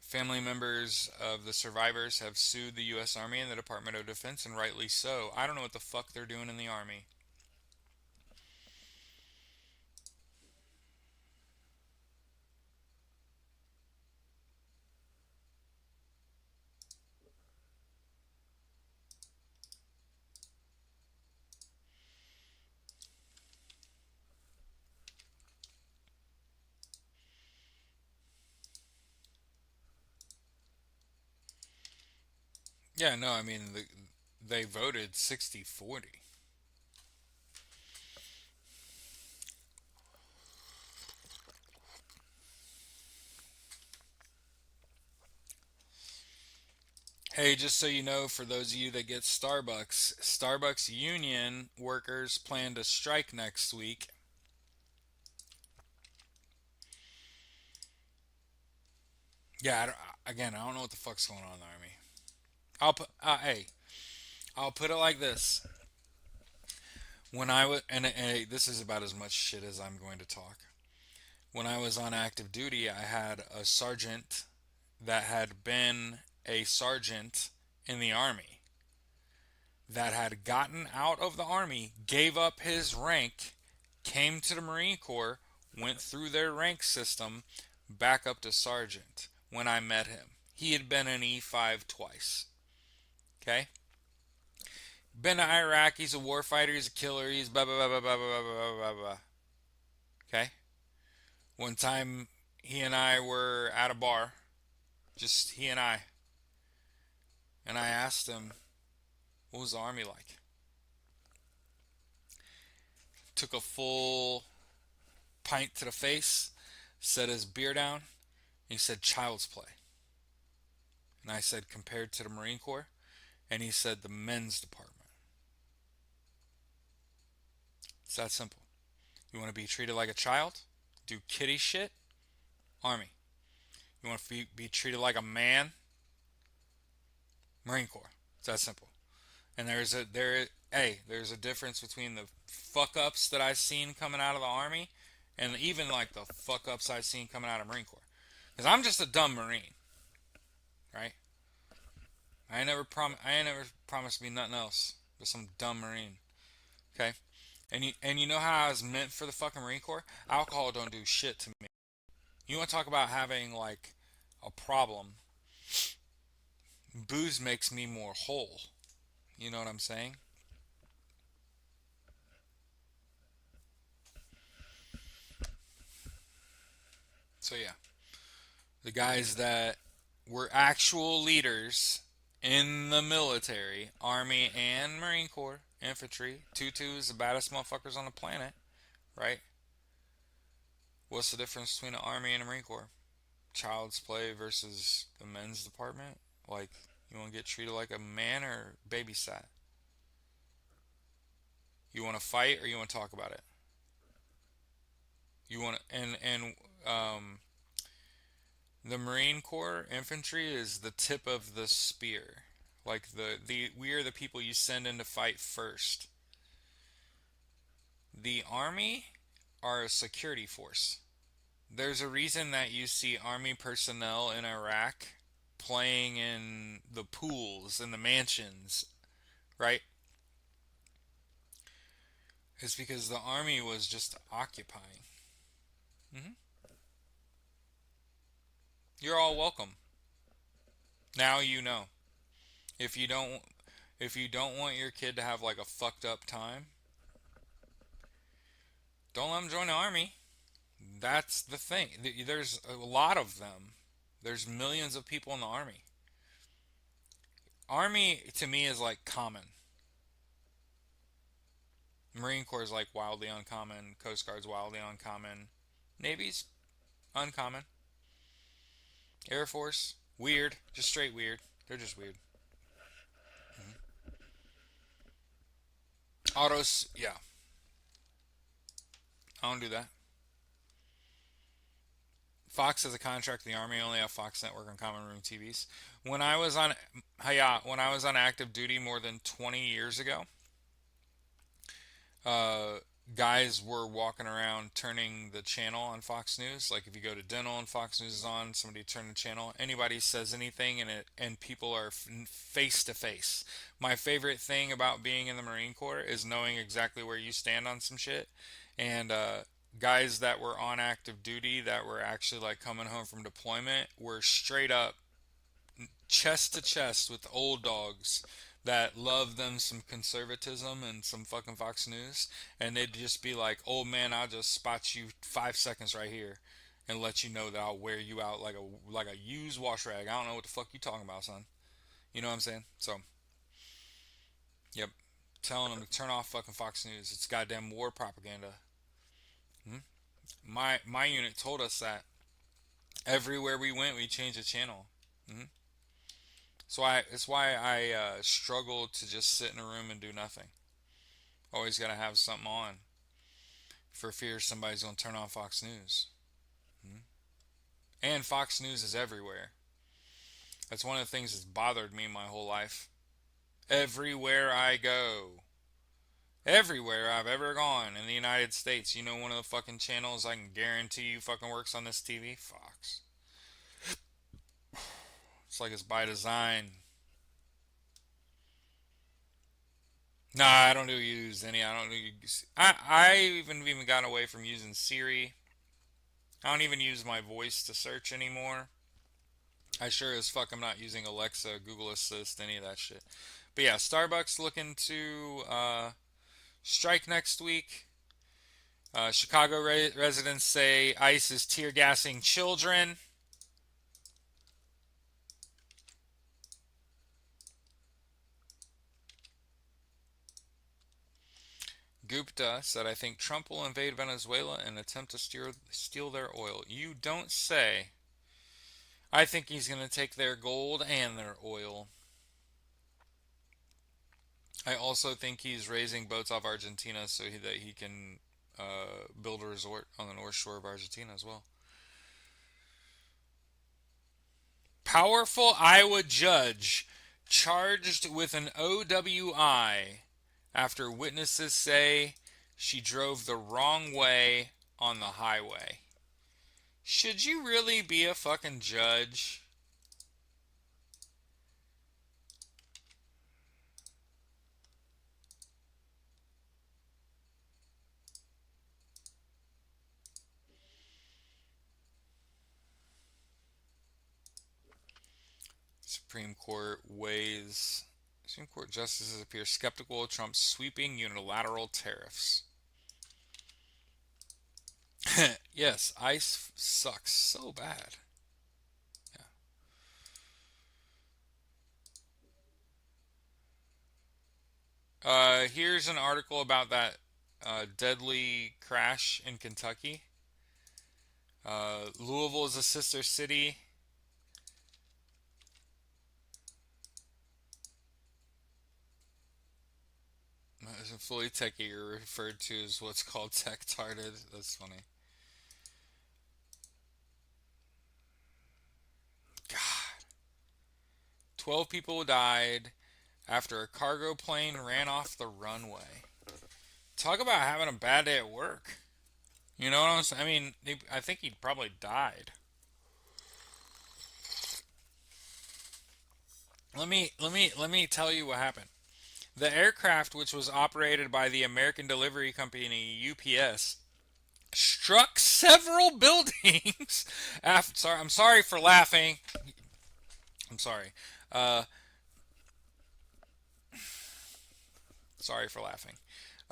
Family members of the survivors have sued the U.S. Army and the Department of Defense, and rightly so. I don't know what the fuck they're doing in the Army. Yeah, no, I mean, they voted 60-40. Hey, just so you know, for those of you that get Starbucks, Starbucks union workers plan to strike next week. Yeah, again, I don't know what the fuck's going on in the army. Hey, I'll put it like this: when I was, and this is about as much shit as I'm going to talk. When I was on active duty, I had a sergeant that had been a sergeant in the army that had gotten out of the army, gave up his rank, came to the Marine Corps, went through their rank system, back up to sergeant when I met him. He had been an E5 twice. Okay? Been to Iraq, he's a warfighter, he's a killer, he's blah blah blah blah blah blah blah blah blah. Okay? One time he and I were at a bar, just he and I asked him, what was the army like? Took a full pint to the face, set his beer down, and he said, child's play. And I said, compared to the Marine Corps? And he said, the men's department. It's that simple. You want to be treated like a child? Do kiddie shit? Army. You want to be treated like a man? Marine Corps. It's that simple. And there's a difference between the fuck ups that I've seen coming out of the army and even like the fuck ups I've seen coming out of Marine Corps. Because I'm just a dumb Marine, right? I ain't never promised to be nothing else but some dumb Marine. Okay? And you know how I was meant for the fucking Marine Corps? Alcohol don't do shit to me. You want to talk about having like a problem? Booze makes me more whole. You know what I'm saying? So yeah, the guys that were actual leaders in the military, Army and Marine Corps, infantry. Tutu is the baddest motherfuckers on the planet, right? What's the difference between the Army and the Marine Corps? Child's play versus the men's department? Like, you want to get treated like a man or babysat? You want to fight or you want to talk about it? You want to, um, the Marine Corps infantry is the tip of the spear. Like the we are the people you send in to fight first. The army are a security force. There's a reason that you see army personnel in Iraq playing in the pools and the mansions, right? It's because the army was just occupying. Hmm. You're all welcome. Now you know. If you don't if you don't want your kid to have like a fucked up time, don't let them join the army. That's the thing. There's a lot of them. There's millions of people in the army. Army to me is like common. Marine Corps is like wildly uncommon. Coast Guard's wildly uncommon. Navy's uncommon. Air Force weird, just straight weird. They're just weird. Autos, yeah, I don't do that. Fox has a contract with the Army. I only have Fox Network and Common Room TVs. When I was on, when I was on active duty more than 20 years ago, uh, guys were walking around turning the channel on Fox News. Like if you go to dental and Fox News is on, somebody turn the channel. Anybody says anything, and people are face to face. My favorite thing about being in the Marine Corps is knowing exactly where you stand on some shit. And guys that were on active duty that were actually like coming home from deployment were straight up chest to chest with old dogs that love them some conservatism and some fucking Fox News, and they'd just be like, "Oh man, I'll just spot you 5 seconds right here, and let you know that I'll wear you out like a used wash rag. I don't know what the fuck you talking about, son. You know what I'm saying? So, yep, telling them to turn off fucking Fox News. It's goddamn war propaganda. Hmm. My unit told us that everywhere we went, we changed the channel. Hmm. It's why I struggle to just sit in a room and do nothing. Always got to have something on for fear somebody's gonna turn on Fox News. Hmm? And Fox News is everywhere. That's one of the things that's bothered me my whole life. Everywhere I go, everywhere I've ever gone in the United States, you know one of the fucking channels I can guarantee you fucking works on this TV? Fox. It's like it's by design. Nah, I don't do use any. I don't do. I even got away from using Siri. I don't even use my voice to search anymore. I sure as fuck am not using Alexa, Google Assist, any of that shit. But yeah, Starbucks looking to strike next week. Chicago residents say ICE is tear gassing children. Gupta said, I think Trump will invade Venezuela and attempt to steal their oil. You don't say. I think he's going to take their gold and their oil. I also think he's raising boats off Argentina that he can build a resort on the north shore of Argentina as well. Powerful Iowa judge charged with an OWI after witnesses say she drove the wrong way on the highway. Should you really be a fucking judge? Supreme Court weighs. Supreme Court justices appear skeptical of Trump's sweeping unilateral tariffs. Yes, ICE sucks so bad. Yeah. Here's an article about that deadly crash in Kentucky. Louisville is a sister city. Fully techie are referred to as what's called tech-tarded. That's funny. God. 12 people died after a cargo plane ran off the runway. Talk about having a bad day at work. You know what I'm saying? I mean, I think he probably died. Let me tell you what happened. The aircraft, which was operated by the American delivery company UPS, struck several buildings. I'm sorry for laughing. I'm sorry. Uh, sorry for laughing.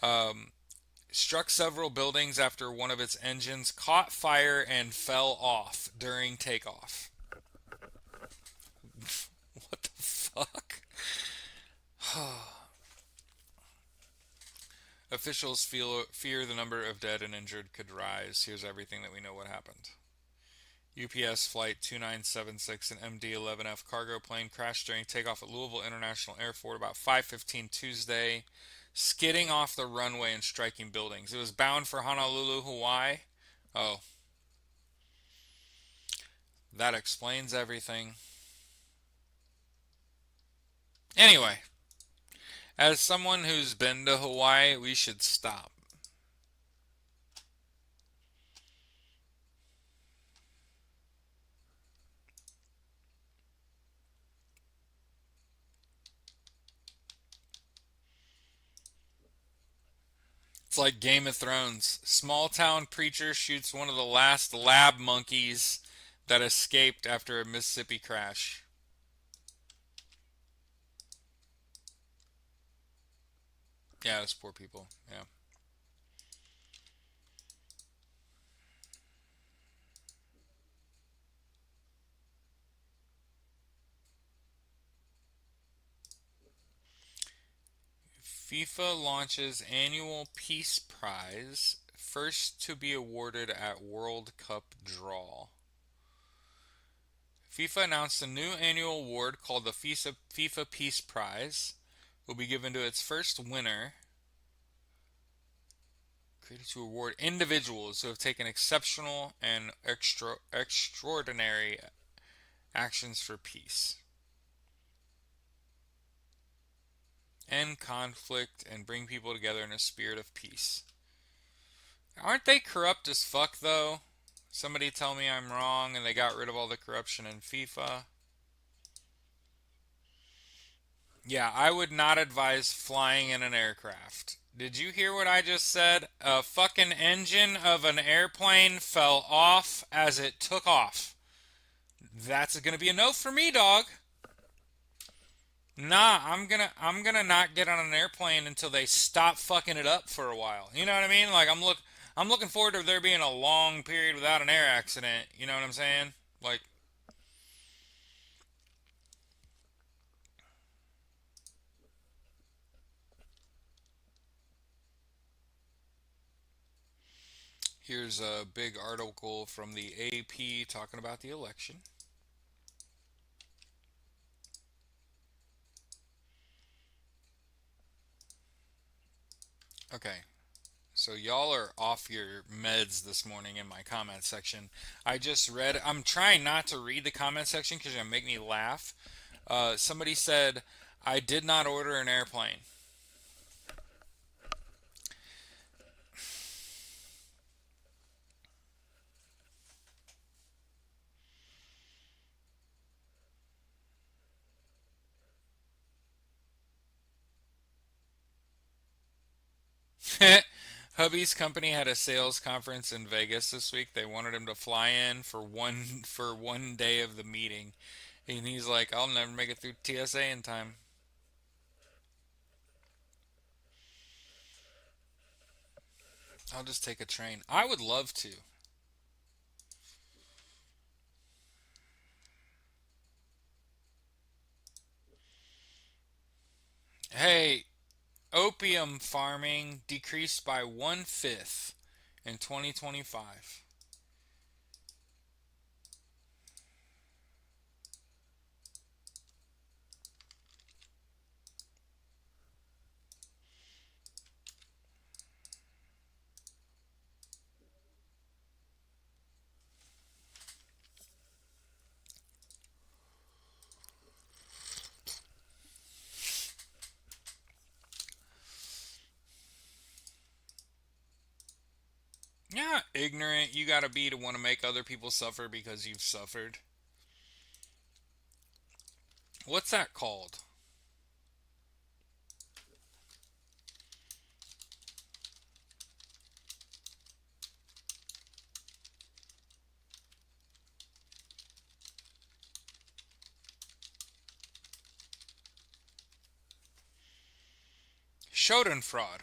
Um, Struck several buildings after one of its engines caught fire and fell off during takeoff. What the fuck? Officials fear the number of dead and injured could rise. Here's everything that we know what happened. UPS Flight 2976, an MD-11F cargo plane, crashed during takeoff at Louisville International Airport about 5:15 Tuesday, skidding off the runway and striking buildings. It was bound for Honolulu, Hawaii. Oh, that explains everything. Anyway, as someone who's been to Hawaii, we should stop. It's like Game of Thrones. Small town preacher shoots one of the last lab monkeys that escaped after a Mississippi crash. Yeah, those poor people. Yeah. FIFA launches annual Peace Prize, first to be awarded at World Cup draw. FIFA announced a new annual award called the FIFA Peace Prize. Will be given to its first winner, created to award individuals who have taken exceptional and extraordinary actions for peace, end conflict, and bring people together in a spirit of peace. Aren't they corrupt as fuck, though? Somebody tell me I'm wrong and they got rid of all the corruption in FIFA. Yeah, I would not advise flying in an aircraft. Did you hear what I just said? A fucking engine of an airplane fell off as it took off. That's gonna be a no for me, dog. Nah, I'm gonna not get on an airplane until they stop fucking it up for a while. You know what I mean? Like I'm looking forward to there being a long period without an air accident. You know what I'm saying? Like, here's a big article from the AP talking about the election. Okay, so y'all are off your meds this morning in my comment section. I just read. I'm trying not to read the comment section because it'll make me laugh. Somebody said, "I did not order an airplane." Hubby's company had a sales conference in Vegas this week. They wanted him to fly in for one day of the meeting, and he's like, "I'll never make it through TSA in time." I'll just take a train. I would love to. Hey, opium farming decreased by 1/5 in 2025. Yeah, ignorant you gotta be to want to make other people suffer because you've suffered. What's that called? Schadenfreude.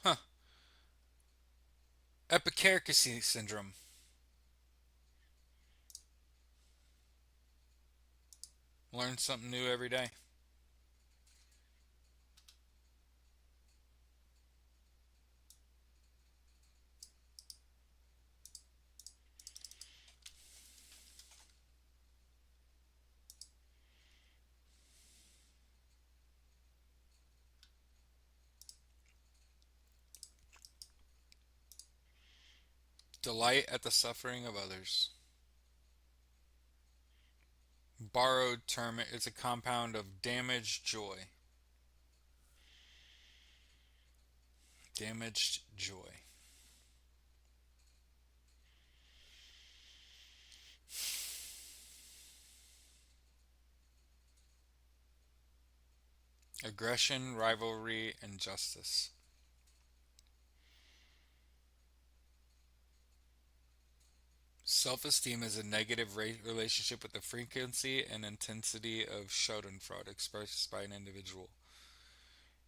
Huh. Epicaricacy syndrome. Learn something new every day. Delight at the suffering of others. Borrowed term, it's a compound of damaged joy. Damaged joy. Aggression, rivalry, and justice. Self esteem is a negative relationship with the frequency and intensity of Schadenfreude expressed by an individual.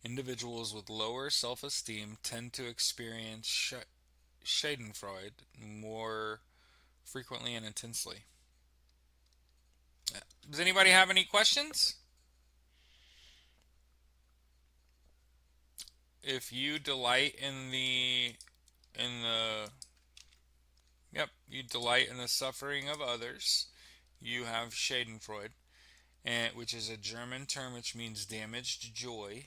Individuals with lower self-esteem tend to experience Schadenfreude more frequently and intensely. Does anybody have any questions? If you delight in the yep, you delight in the suffering of others, you have Schadenfreude, and which is a German term which means damaged joy.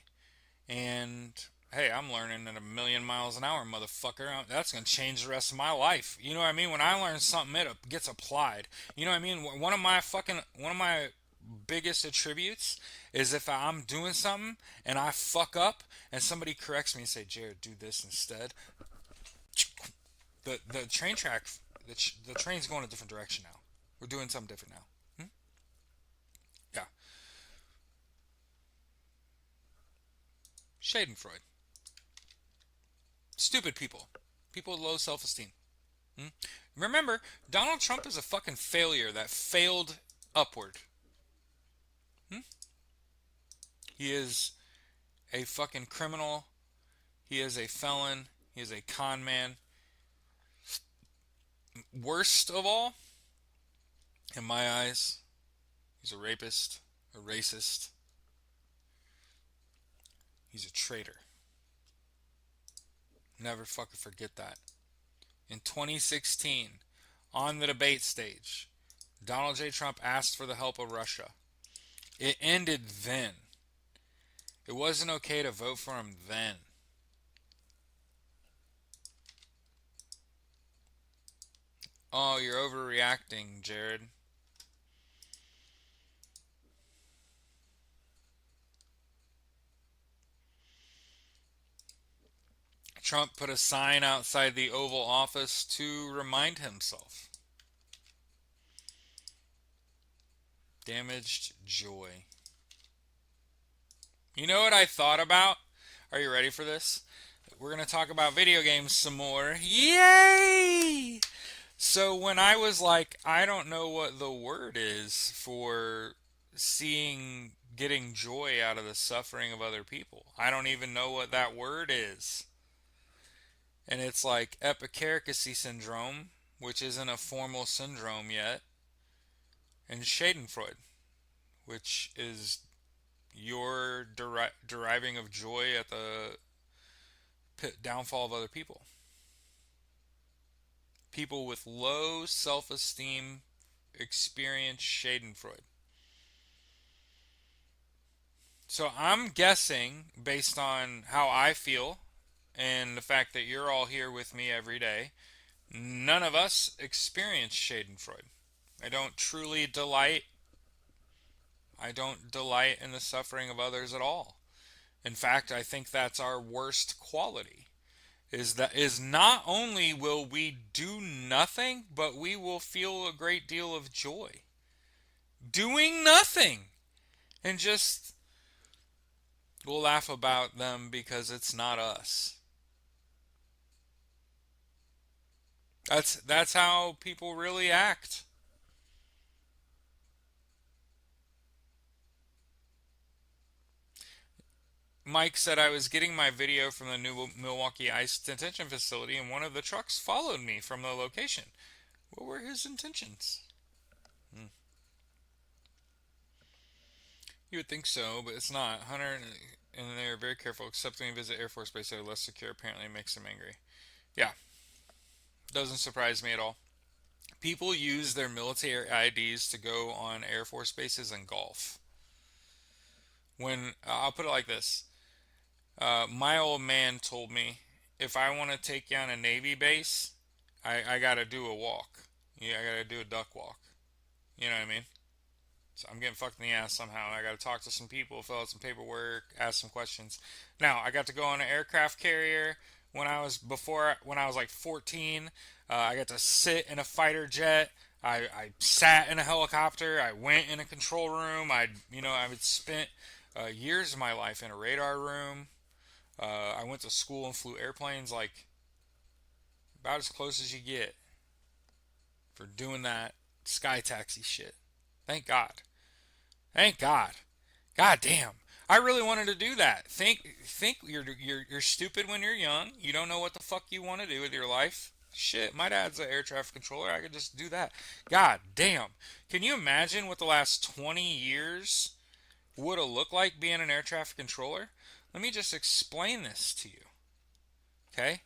And hey, I'm learning at a million miles an hour, motherfucker. That's gonna change the rest of my life. You know what I mean? When I learn something, it gets applied. You know what I mean? One of my biggest attributes is if I'm doing something and I fuck up and somebody corrects me and say, Jared, do this instead. The train track, the train's going a different direction now. We're doing something different now. Hmm? Yeah, Schadenfreude. Stupid people. People with low self-esteem. Hmm? Remember, Donald Trump is a fucking failure that failed upward. Hmm? He is a fucking criminal. He is a felon. He is a con man. Worst of all, in my eyes, he's a rapist, a racist. He's a traitor. Never fucking forget that. In 2016, on the debate stage, Donald J. Trump asked for the help of Russia. It ended then. It wasn't okay to vote for him then. Oh, you're overreacting, Jared. Trump put a sign outside the Oval Office to remind himself. Damaged joy. You know what I thought about? Are you ready for this? We're going to talk about video games some more. Yay! So when I was like, I don't know what the word is for getting joy out of the suffering of other people. I don't even know what that word is. And it's like epicaricacy syndrome, which isn't a formal syndrome yet, and Schadenfreude, which is your deriving of joy at the downfall of other people. People with low self-esteem experience Schadenfreude. So I'm guessing, based on how I feel and the fact that you're all here with me every day, none of us experience Schadenfreude. I don't truly delight. I don't delight in the suffering of others at all. In fact, I think that's our worst quality. Is not only will we do nothing, but we will feel a great deal of joy doing nothing, and just we'll laugh about them because it's not us. That's how people really act. Mike said I was getting my video from the new Milwaukee Ice detention facility and one of the trucks followed me from the location. What were his intentions? Hmm. You would think so, but it's not. Hunter and they're very careful. Accepting a visit Air Force Base, they're less secure. Apparently, makes them angry. Yeah, doesn't surprise me at all. People use their military IDs to go on Air Force bases and golf. When I'll put it like this, my old man told me if I want to take you on a Navy base, I got to do a walk. Yeah, I got to do a duck walk. You know what I mean? So I'm getting fucked in the ass somehow. I got to talk to some people, fill out some paperwork, ask some questions. Now I got to go on an aircraft carrier when I was like 14. I got to sit in a fighter jet. I sat in a helicopter. I went in a control room. I would spent years of my life in a radar room. I went to school and flew airplanes, like about as close as you get for doing that sky taxi shit. Thank God. Thank God. God damn. I really wanted to do that. Think you're stupid when you're young. You don't know what the fuck you want to do with your life. Shit, my dad's an air traffic controller. I could just do that. God damn. Can you imagine what the last 20 years would have looked like being an air traffic controller? Let me just explain this to you. Okay?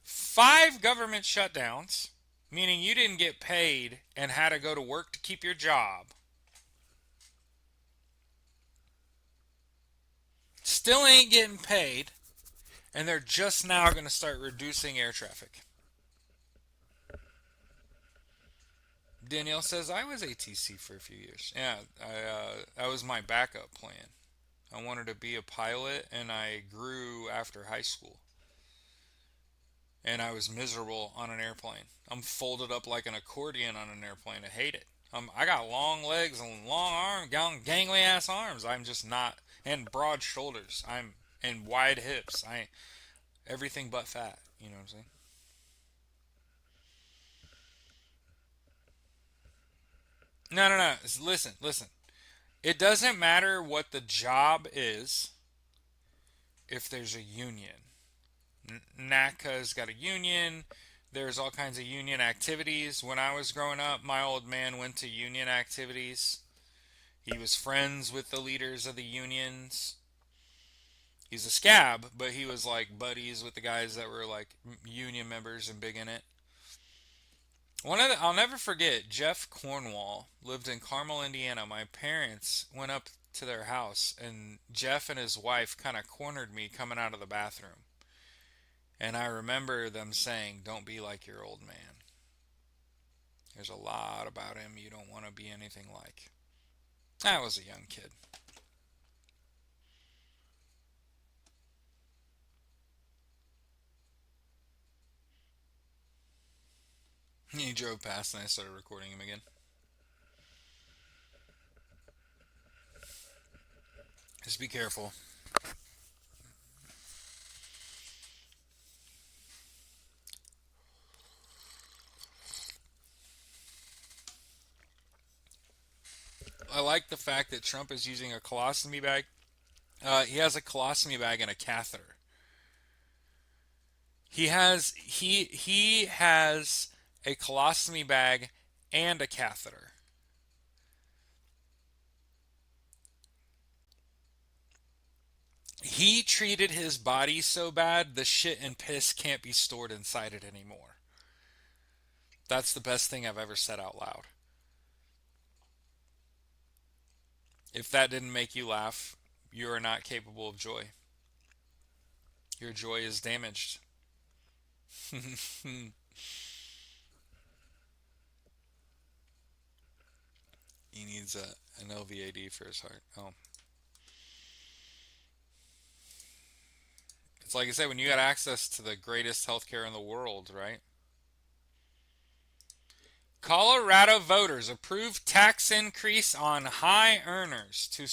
5 government shutdowns, meaning you didn't get paid and had to go to work to keep your job. Still ain't getting paid, and they're just now going to start reducing air traffic. Danielle says, I was ATC for a few years. Yeah, that was my backup plan. I wanted to be a pilot, and I grew after high school. And I was miserable on an airplane. I'm folded up like an accordion on an airplane. I hate it. I got long legs and long arms, gangly ass arms. I'm just not, and broad shoulders. And wide hips. Everything but fat. You know what I'm saying? No, no, no. Listen. It doesn't matter what the job is if there's a union. NACA's got a union. There's all kinds of union activities. When I was growing up, my old man went to union activities. He was friends with the leaders of the unions. He's a scab, but he was like buddies with the guys that were like union members and big in it. I'll never forget, Jeff Cornwall lived in Carmel, Indiana. My parents went up to their house, and Jeff and his wife kind of cornered me coming out of the bathroom. And I remember them saying, don't be like your old man. There's a lot about him you don't want to be anything like. I was a young kid. He drove past and I started recording him again. Just be careful. I like the fact that Trump is using a colostomy bag. He has a colostomy bag and a catheter. He has a colostomy bag and a catheter. He treated his body so bad the shit and piss can't be stored inside it anymore. That's the best thing I've ever said out loud. If that didn't make you laugh, you are not capable of joy. Your joy is damaged. He needs an LVAD for his heart. Oh. It's like I said, when you got access to the greatest healthcare in the world, right? Colorado voters approve tax increase on high earners to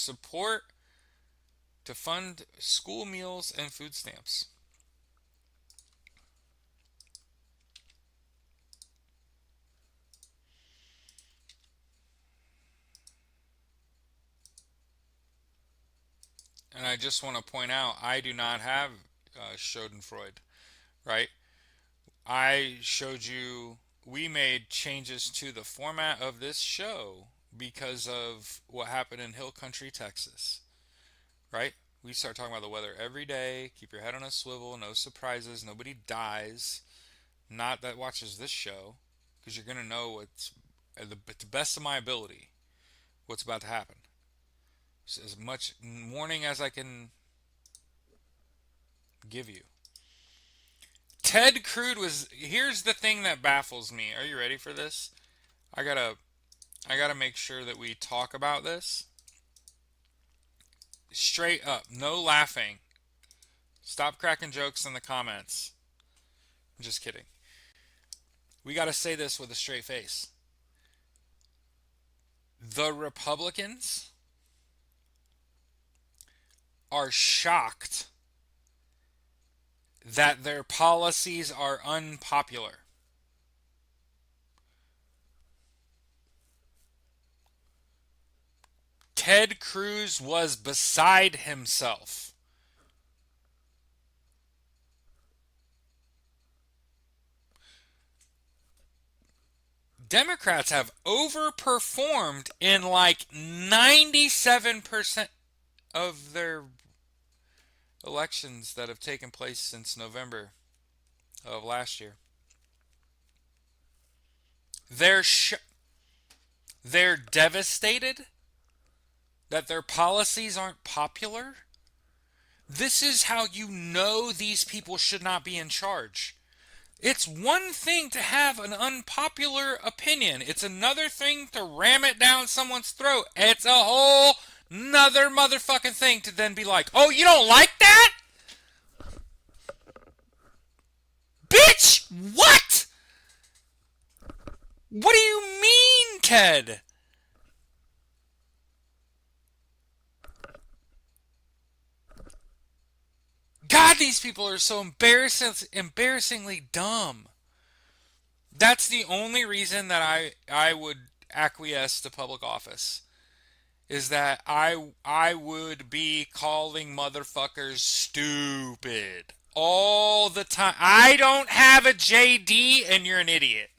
fund school meals and food stamps. And I just want to point out, I do not have Schadenfreude, right? I showed you, we made changes to the format of this show because of what happened in Hill Country, Texas, right? We start talking about the weather every day. Keep your head on a swivel. No surprises. Nobody dies. Not that watches this show, because you're gonna know what's the best of my ability what's about to happen. So as much warning as I can give you. Ted Cruz was. Here's the thing that baffles me. Are you ready for this? I gotta make sure that we talk about this straight up. No laughing. Stop cracking jokes in the comments. I'm just kidding. We gotta say this with a straight face. The Republicans are shocked that their policies are unpopular. Ted Cruz was beside himself. Democrats have overperformed in like 97% of their elections that have taken place since November of last year. They're they're devastated that their policies aren't popular. This is how you know these people should not be in charge. It's one thing to have an unpopular opinion. It's another thing to ram it down someone's throat. It's a whole nother motherfucking thing to then be like, oh, you don't like that? Bitch! What? What do you mean, Ted? God, these people are so embarrassingly dumb. That's the only reason that I would acquiesce to public office. Is that I would be calling motherfuckers stupid all the time. I don't have a JD and you're an idiot.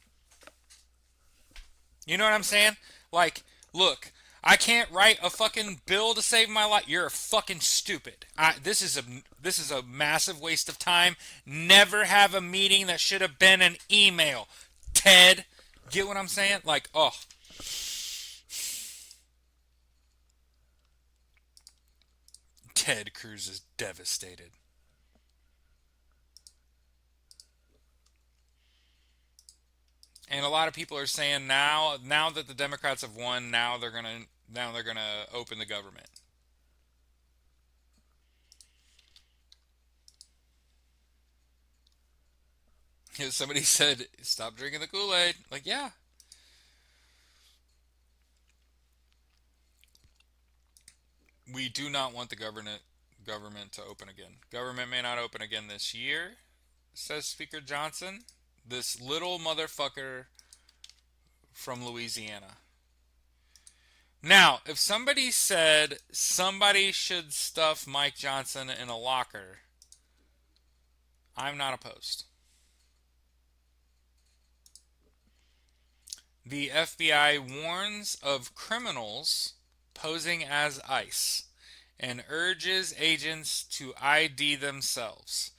You know what I'm saying? Like, look, I can't write a fucking bill to save my life. You're a fucking stupid. This is a massive waste of time. Never have a meeting that should have been an email. Ted, get what I'm saying? Like, oh. Ted Cruz is devastated. And a lot of people are saying now that the Democrats have won, now they're gonna open the government. Somebody said, "Stop drinking the Kool-Aid." Like, yeah, we do not want the government to open again. Government may not open again this year, says Speaker Johnson. This little motherfucker from Louisiana. Now, if somebody said somebody should stuff Mike Johnson in a locker, I'm not opposed. The FBI warns of criminals posing as ICE and urges agents to ID themselves.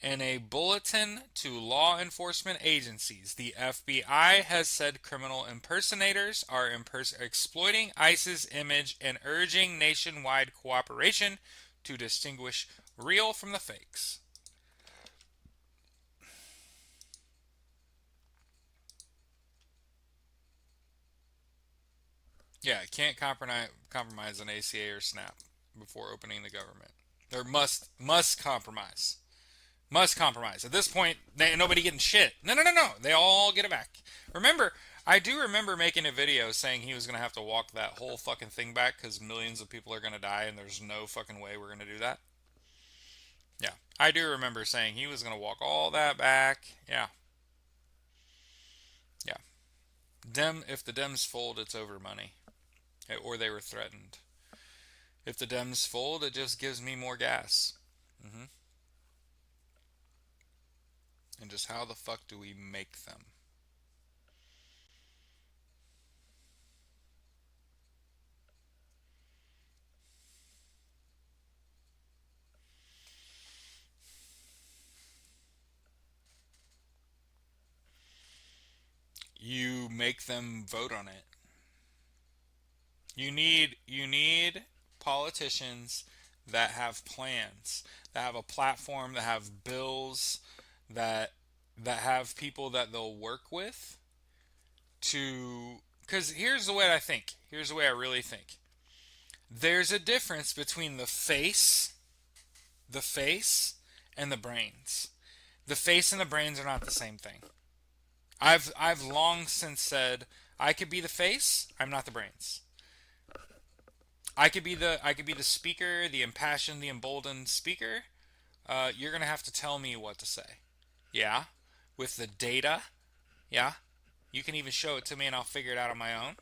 In a bulletin to law enforcement agencies, the FBI has said criminal impersonators are exploiting ICE's image and urging nationwide cooperation to distinguish real from the fakes. Yeah, can't compromise an ACA or SNAP before opening the government. Or must compromise. Must compromise. At this point, nobody getting shit. No, no, no, no. They all get it back. Remember, I do remember making a video saying he was going to have to walk that whole fucking thing back because millions of people are going to die and there's no fucking way we're going to do that. Yeah, I do remember saying he was going to walk all that back. Yeah, yeah. If the Dems fold, it's over money. Or they were threatened. If the Dems fold, it just gives me more gas. Mm-hmm. And just how the fuck do we make them? You make them vote on it. You need politicians that have plans, that have a platform, that have bills, that have people that they'll work with to cuz here's the way I think. Here's the way I really think. There's a difference between the face and the brains. The face and the brains are not the same thing. I've long since said I could be the face, I'm not the brains. I could be the speaker, the impassioned, the emboldened speaker. You're gonna have to tell me what to say. Yeah, with the data. Yeah, you can even show it to me, and I'll figure it out on my own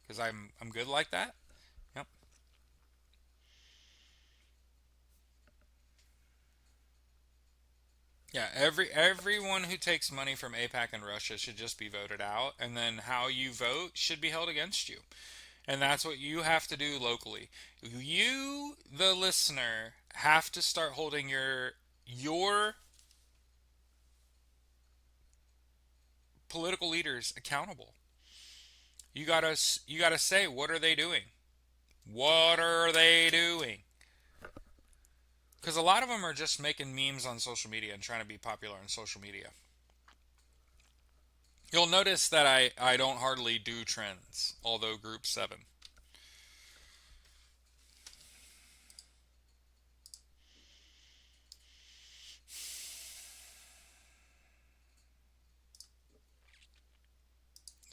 because I'm good like that. Yep. Yeah, everyone who takes money from APAC and Russia should just be voted out, and then how you vote should be held against you. And that's what you have to do locally. You, the listener, have to start holding your political leaders accountable. You gotta say, what are they doing? What are they doing? Because a lot of them are just making memes on social media and trying to be popular on social media. You'll notice that I don't hardly do trends, although Group 7.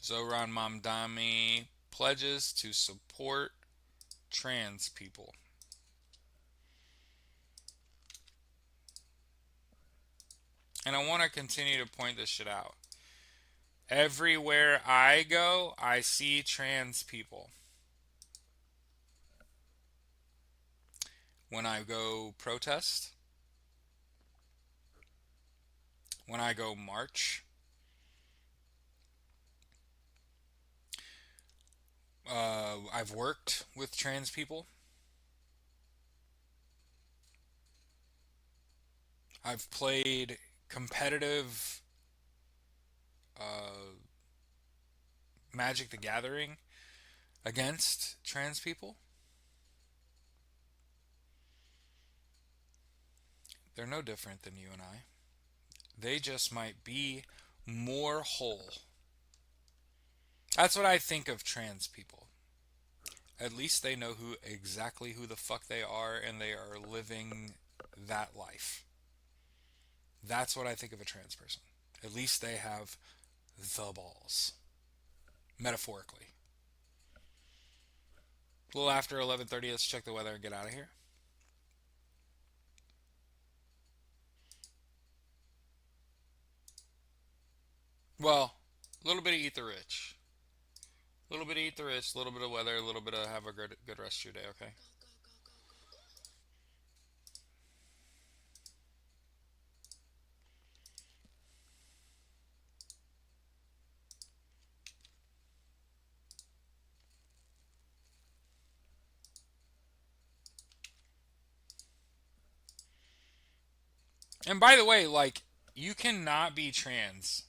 Zoran Mamdani pledges to support trans people. And I want to continue to point this shit out. Everywhere I go, I see trans people. When I go protest, when I go march, I've worked with trans people. I've played competitive uh, Magic the Gathering against trans people. They're no different than you and I. They just might be more whole. That's what I think of trans people. At least they know who exactly who the fuck they are and they are living that life. That's what I think of a trans person. At least they have the balls. Metaphorically. A little after 11:30, let's check the weather and get out of here. Well, a little bit of eat the rich. A little bit of eat the rich, a little bit of weather, a little bit of have a good rest of your day, okay? And by the way, like, you cannot be trans.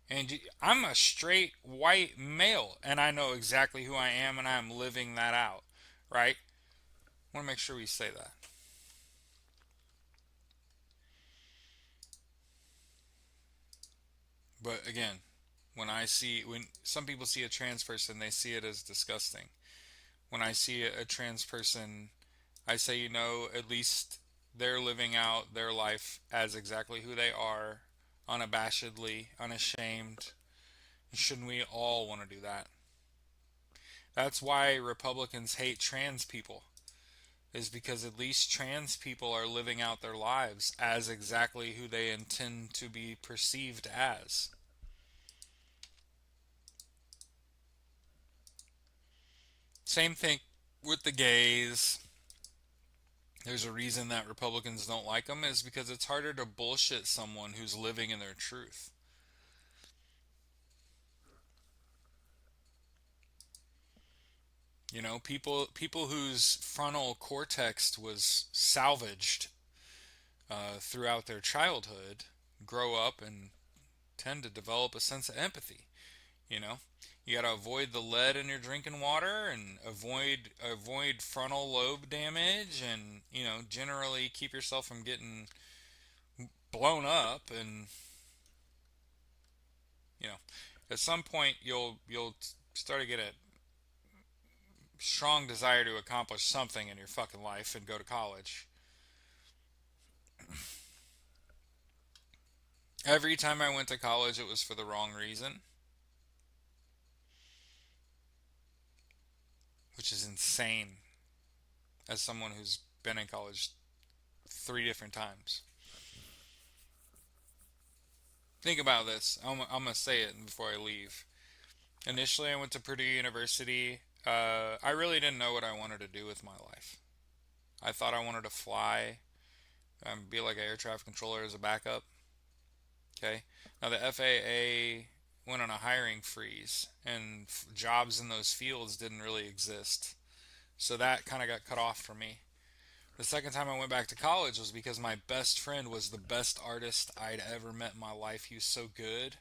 And I'm a straight white male, and I know exactly who I am, and I'm living that out, right? I want to make sure we say that. But again, when some people see a trans person, they see it as disgusting. When I see a trans person, I say, at least they're living out their life as exactly who they are, unabashedly, unashamed. Shouldn't we all want to do that? That's why Republicans hate trans people, is because at least trans people are living out their lives as exactly who they intend to be perceived as. Same thing with the gays. There's a reason that Republicans don't like them is because it's harder to bullshit someone who's living in their truth. People whose frontal cortex was salvaged throughout their childhood grow up and tend to develop a sense of empathy. You know, you got to avoid the lead in your drinking water and avoid frontal lobe damage, and generally keep yourself from getting blown up. And you know, at some point you'll start to get a strong desire to accomplish something in your fucking life and go to college. Every time I went to college, it was for the wrong reason, which is insane as someone who's been in college 3 different times. Think about this. I'm going to say it before I leave. Initially, I went to Purdue University. I really didn't know what I wanted to do with my life. I thought I wanted to fly. Be like an air traffic controller as a backup. Okay. Now the FAA went on a hiring freeze, and jobs in those fields didn't really exist. So that kind of got cut off for me. The second time I went back to college was because my best friend was the best artist I'd ever met in my life. He was so good,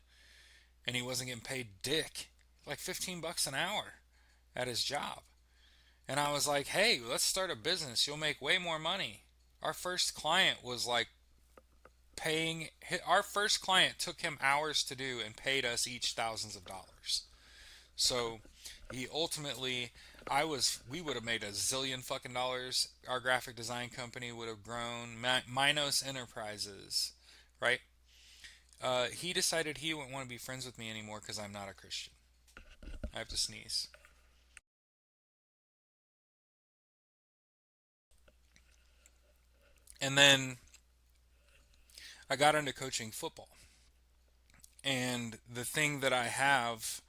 and he wasn't getting paid dick, like 15 bucks an hour at his job. And I was like, hey, let's start a business. You'll make way more money. Our first client was like paying, our first client took him hours to do and paid us each thousands of dollars. So he ultimately, we would have made a zillion fucking dollars. Our graphic design company would have grown. Minos Enterprises, right? He decided he wouldn't want to be friends with me anymore because I'm not a Christian. I have to sneeze. And then I got into coaching football. And the thing that I have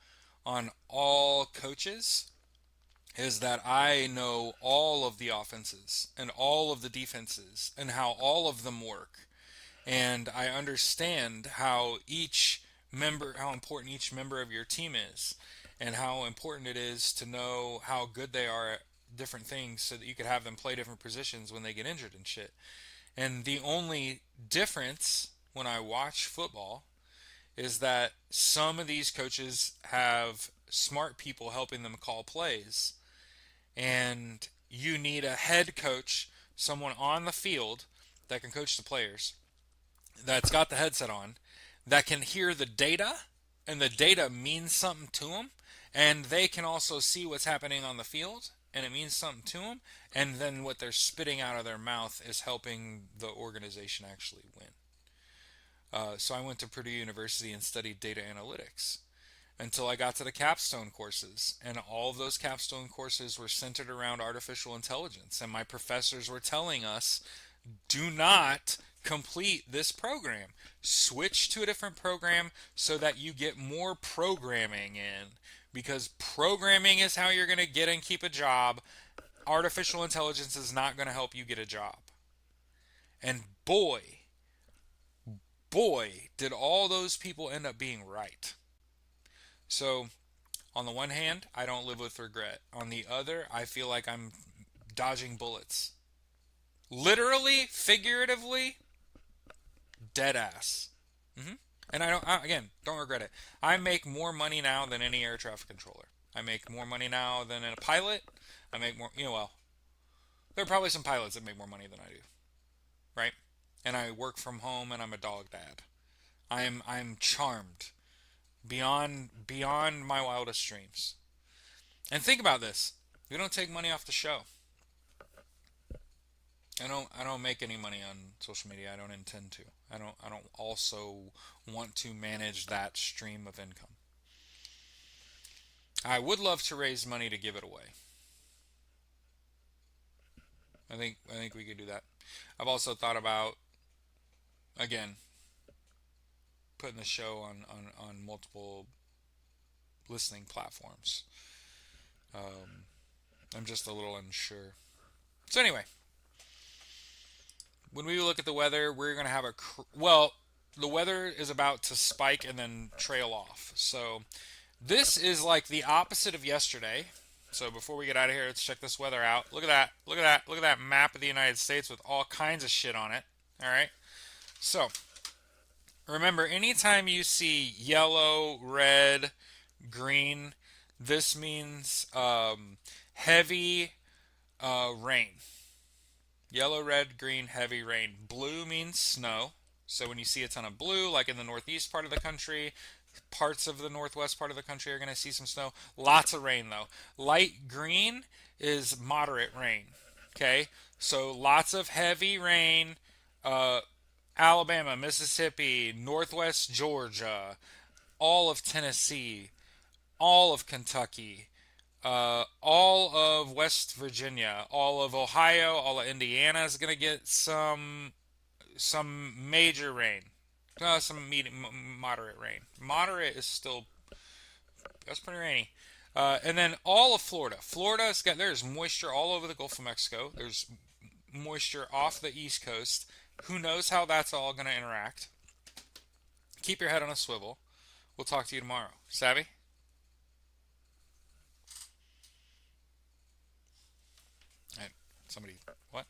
on all coaches is that I know all of the offenses and all of the defenses and how all of them work. And I understand how important each member of your team is, and how important it is to know how good they are at different things so that you could have them play different positions when they get injured and shit. And the only difference when I watch football is that some of these coaches have smart people helping them call plays, and you need a head coach, someone on the field that can coach the players, that's got the headset on, that can hear the data, and the data means something to them, and they can also see what's happening on the field, and it means something to them, and then what they're spitting out of their mouth is helping the organization actually win. So I went to Purdue University and studied data analytics until I got to the capstone courses. And all of those capstone courses were centered around artificial intelligence. And my professors were telling us, do not complete this program. Switch to a different program so that you get more programming in. Because programming is how you're going to get and keep a job. Artificial intelligence is not going to help you get a job. And boy, did all those people end up being right. So, on the one hand, I don't live with regret. On the other, I feel like I'm dodging bullets. Literally, figuratively, dead ass. hmm And again, don't regret it. I make more money now than any air traffic controller. I make more money now than a pilot. I make more, well, there are probably some pilots that make more money than I do, right? And I work from home and I'm a dog dad. I'm charmed beyond my wildest dreams. And think about this. We don't take money off the show. I don't make any money on social media. I don't intend to. I don't also want to manage that stream of income. I would love to raise money to give it away. I think we could do that. I've also thought about, again, putting the show on multiple listening platforms. I'm just a little unsure. So anyway, when we look at the weather, we're going to have well, the weather is about to spike and then trail off. So this is like the opposite of yesterday. So before we get out of here, let's check this weather out. Look at that. Look at that. Look at that map of the United States with all kinds of shit on it. All right. So remember, anytime you see yellow, red, green, this means heavy rain. Yellow, red, green, heavy rain. Blue means snow. So when you see a ton of blue, like in the northeast part of the country, parts of the northwest part of the country are going to see some snow. Lots of rain, though. Light green is moderate rain. Okay? So lots of heavy rain. Alabama, Mississippi, northwest Georgia, all of Tennessee, all of Kentucky, all of West Virginia, all of Ohio, all of Indiana is going to get some major rain. Some moderate rain. Moderate is still, that's pretty rainy. And then all of Florida. There's moisture all over the Gulf of Mexico. There's moisture off the East Coast. Who knows how that's all going to interact? Keep your head on a swivel. We'll talk to you tomorrow. Savvy? All right. Somebody, what?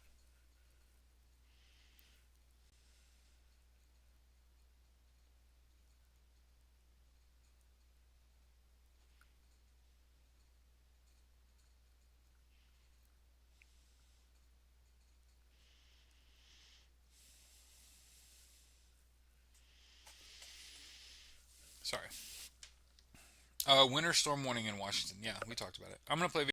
Sorry. Winter storm warning in Washington. Yeah, we talked about it. I'm going to play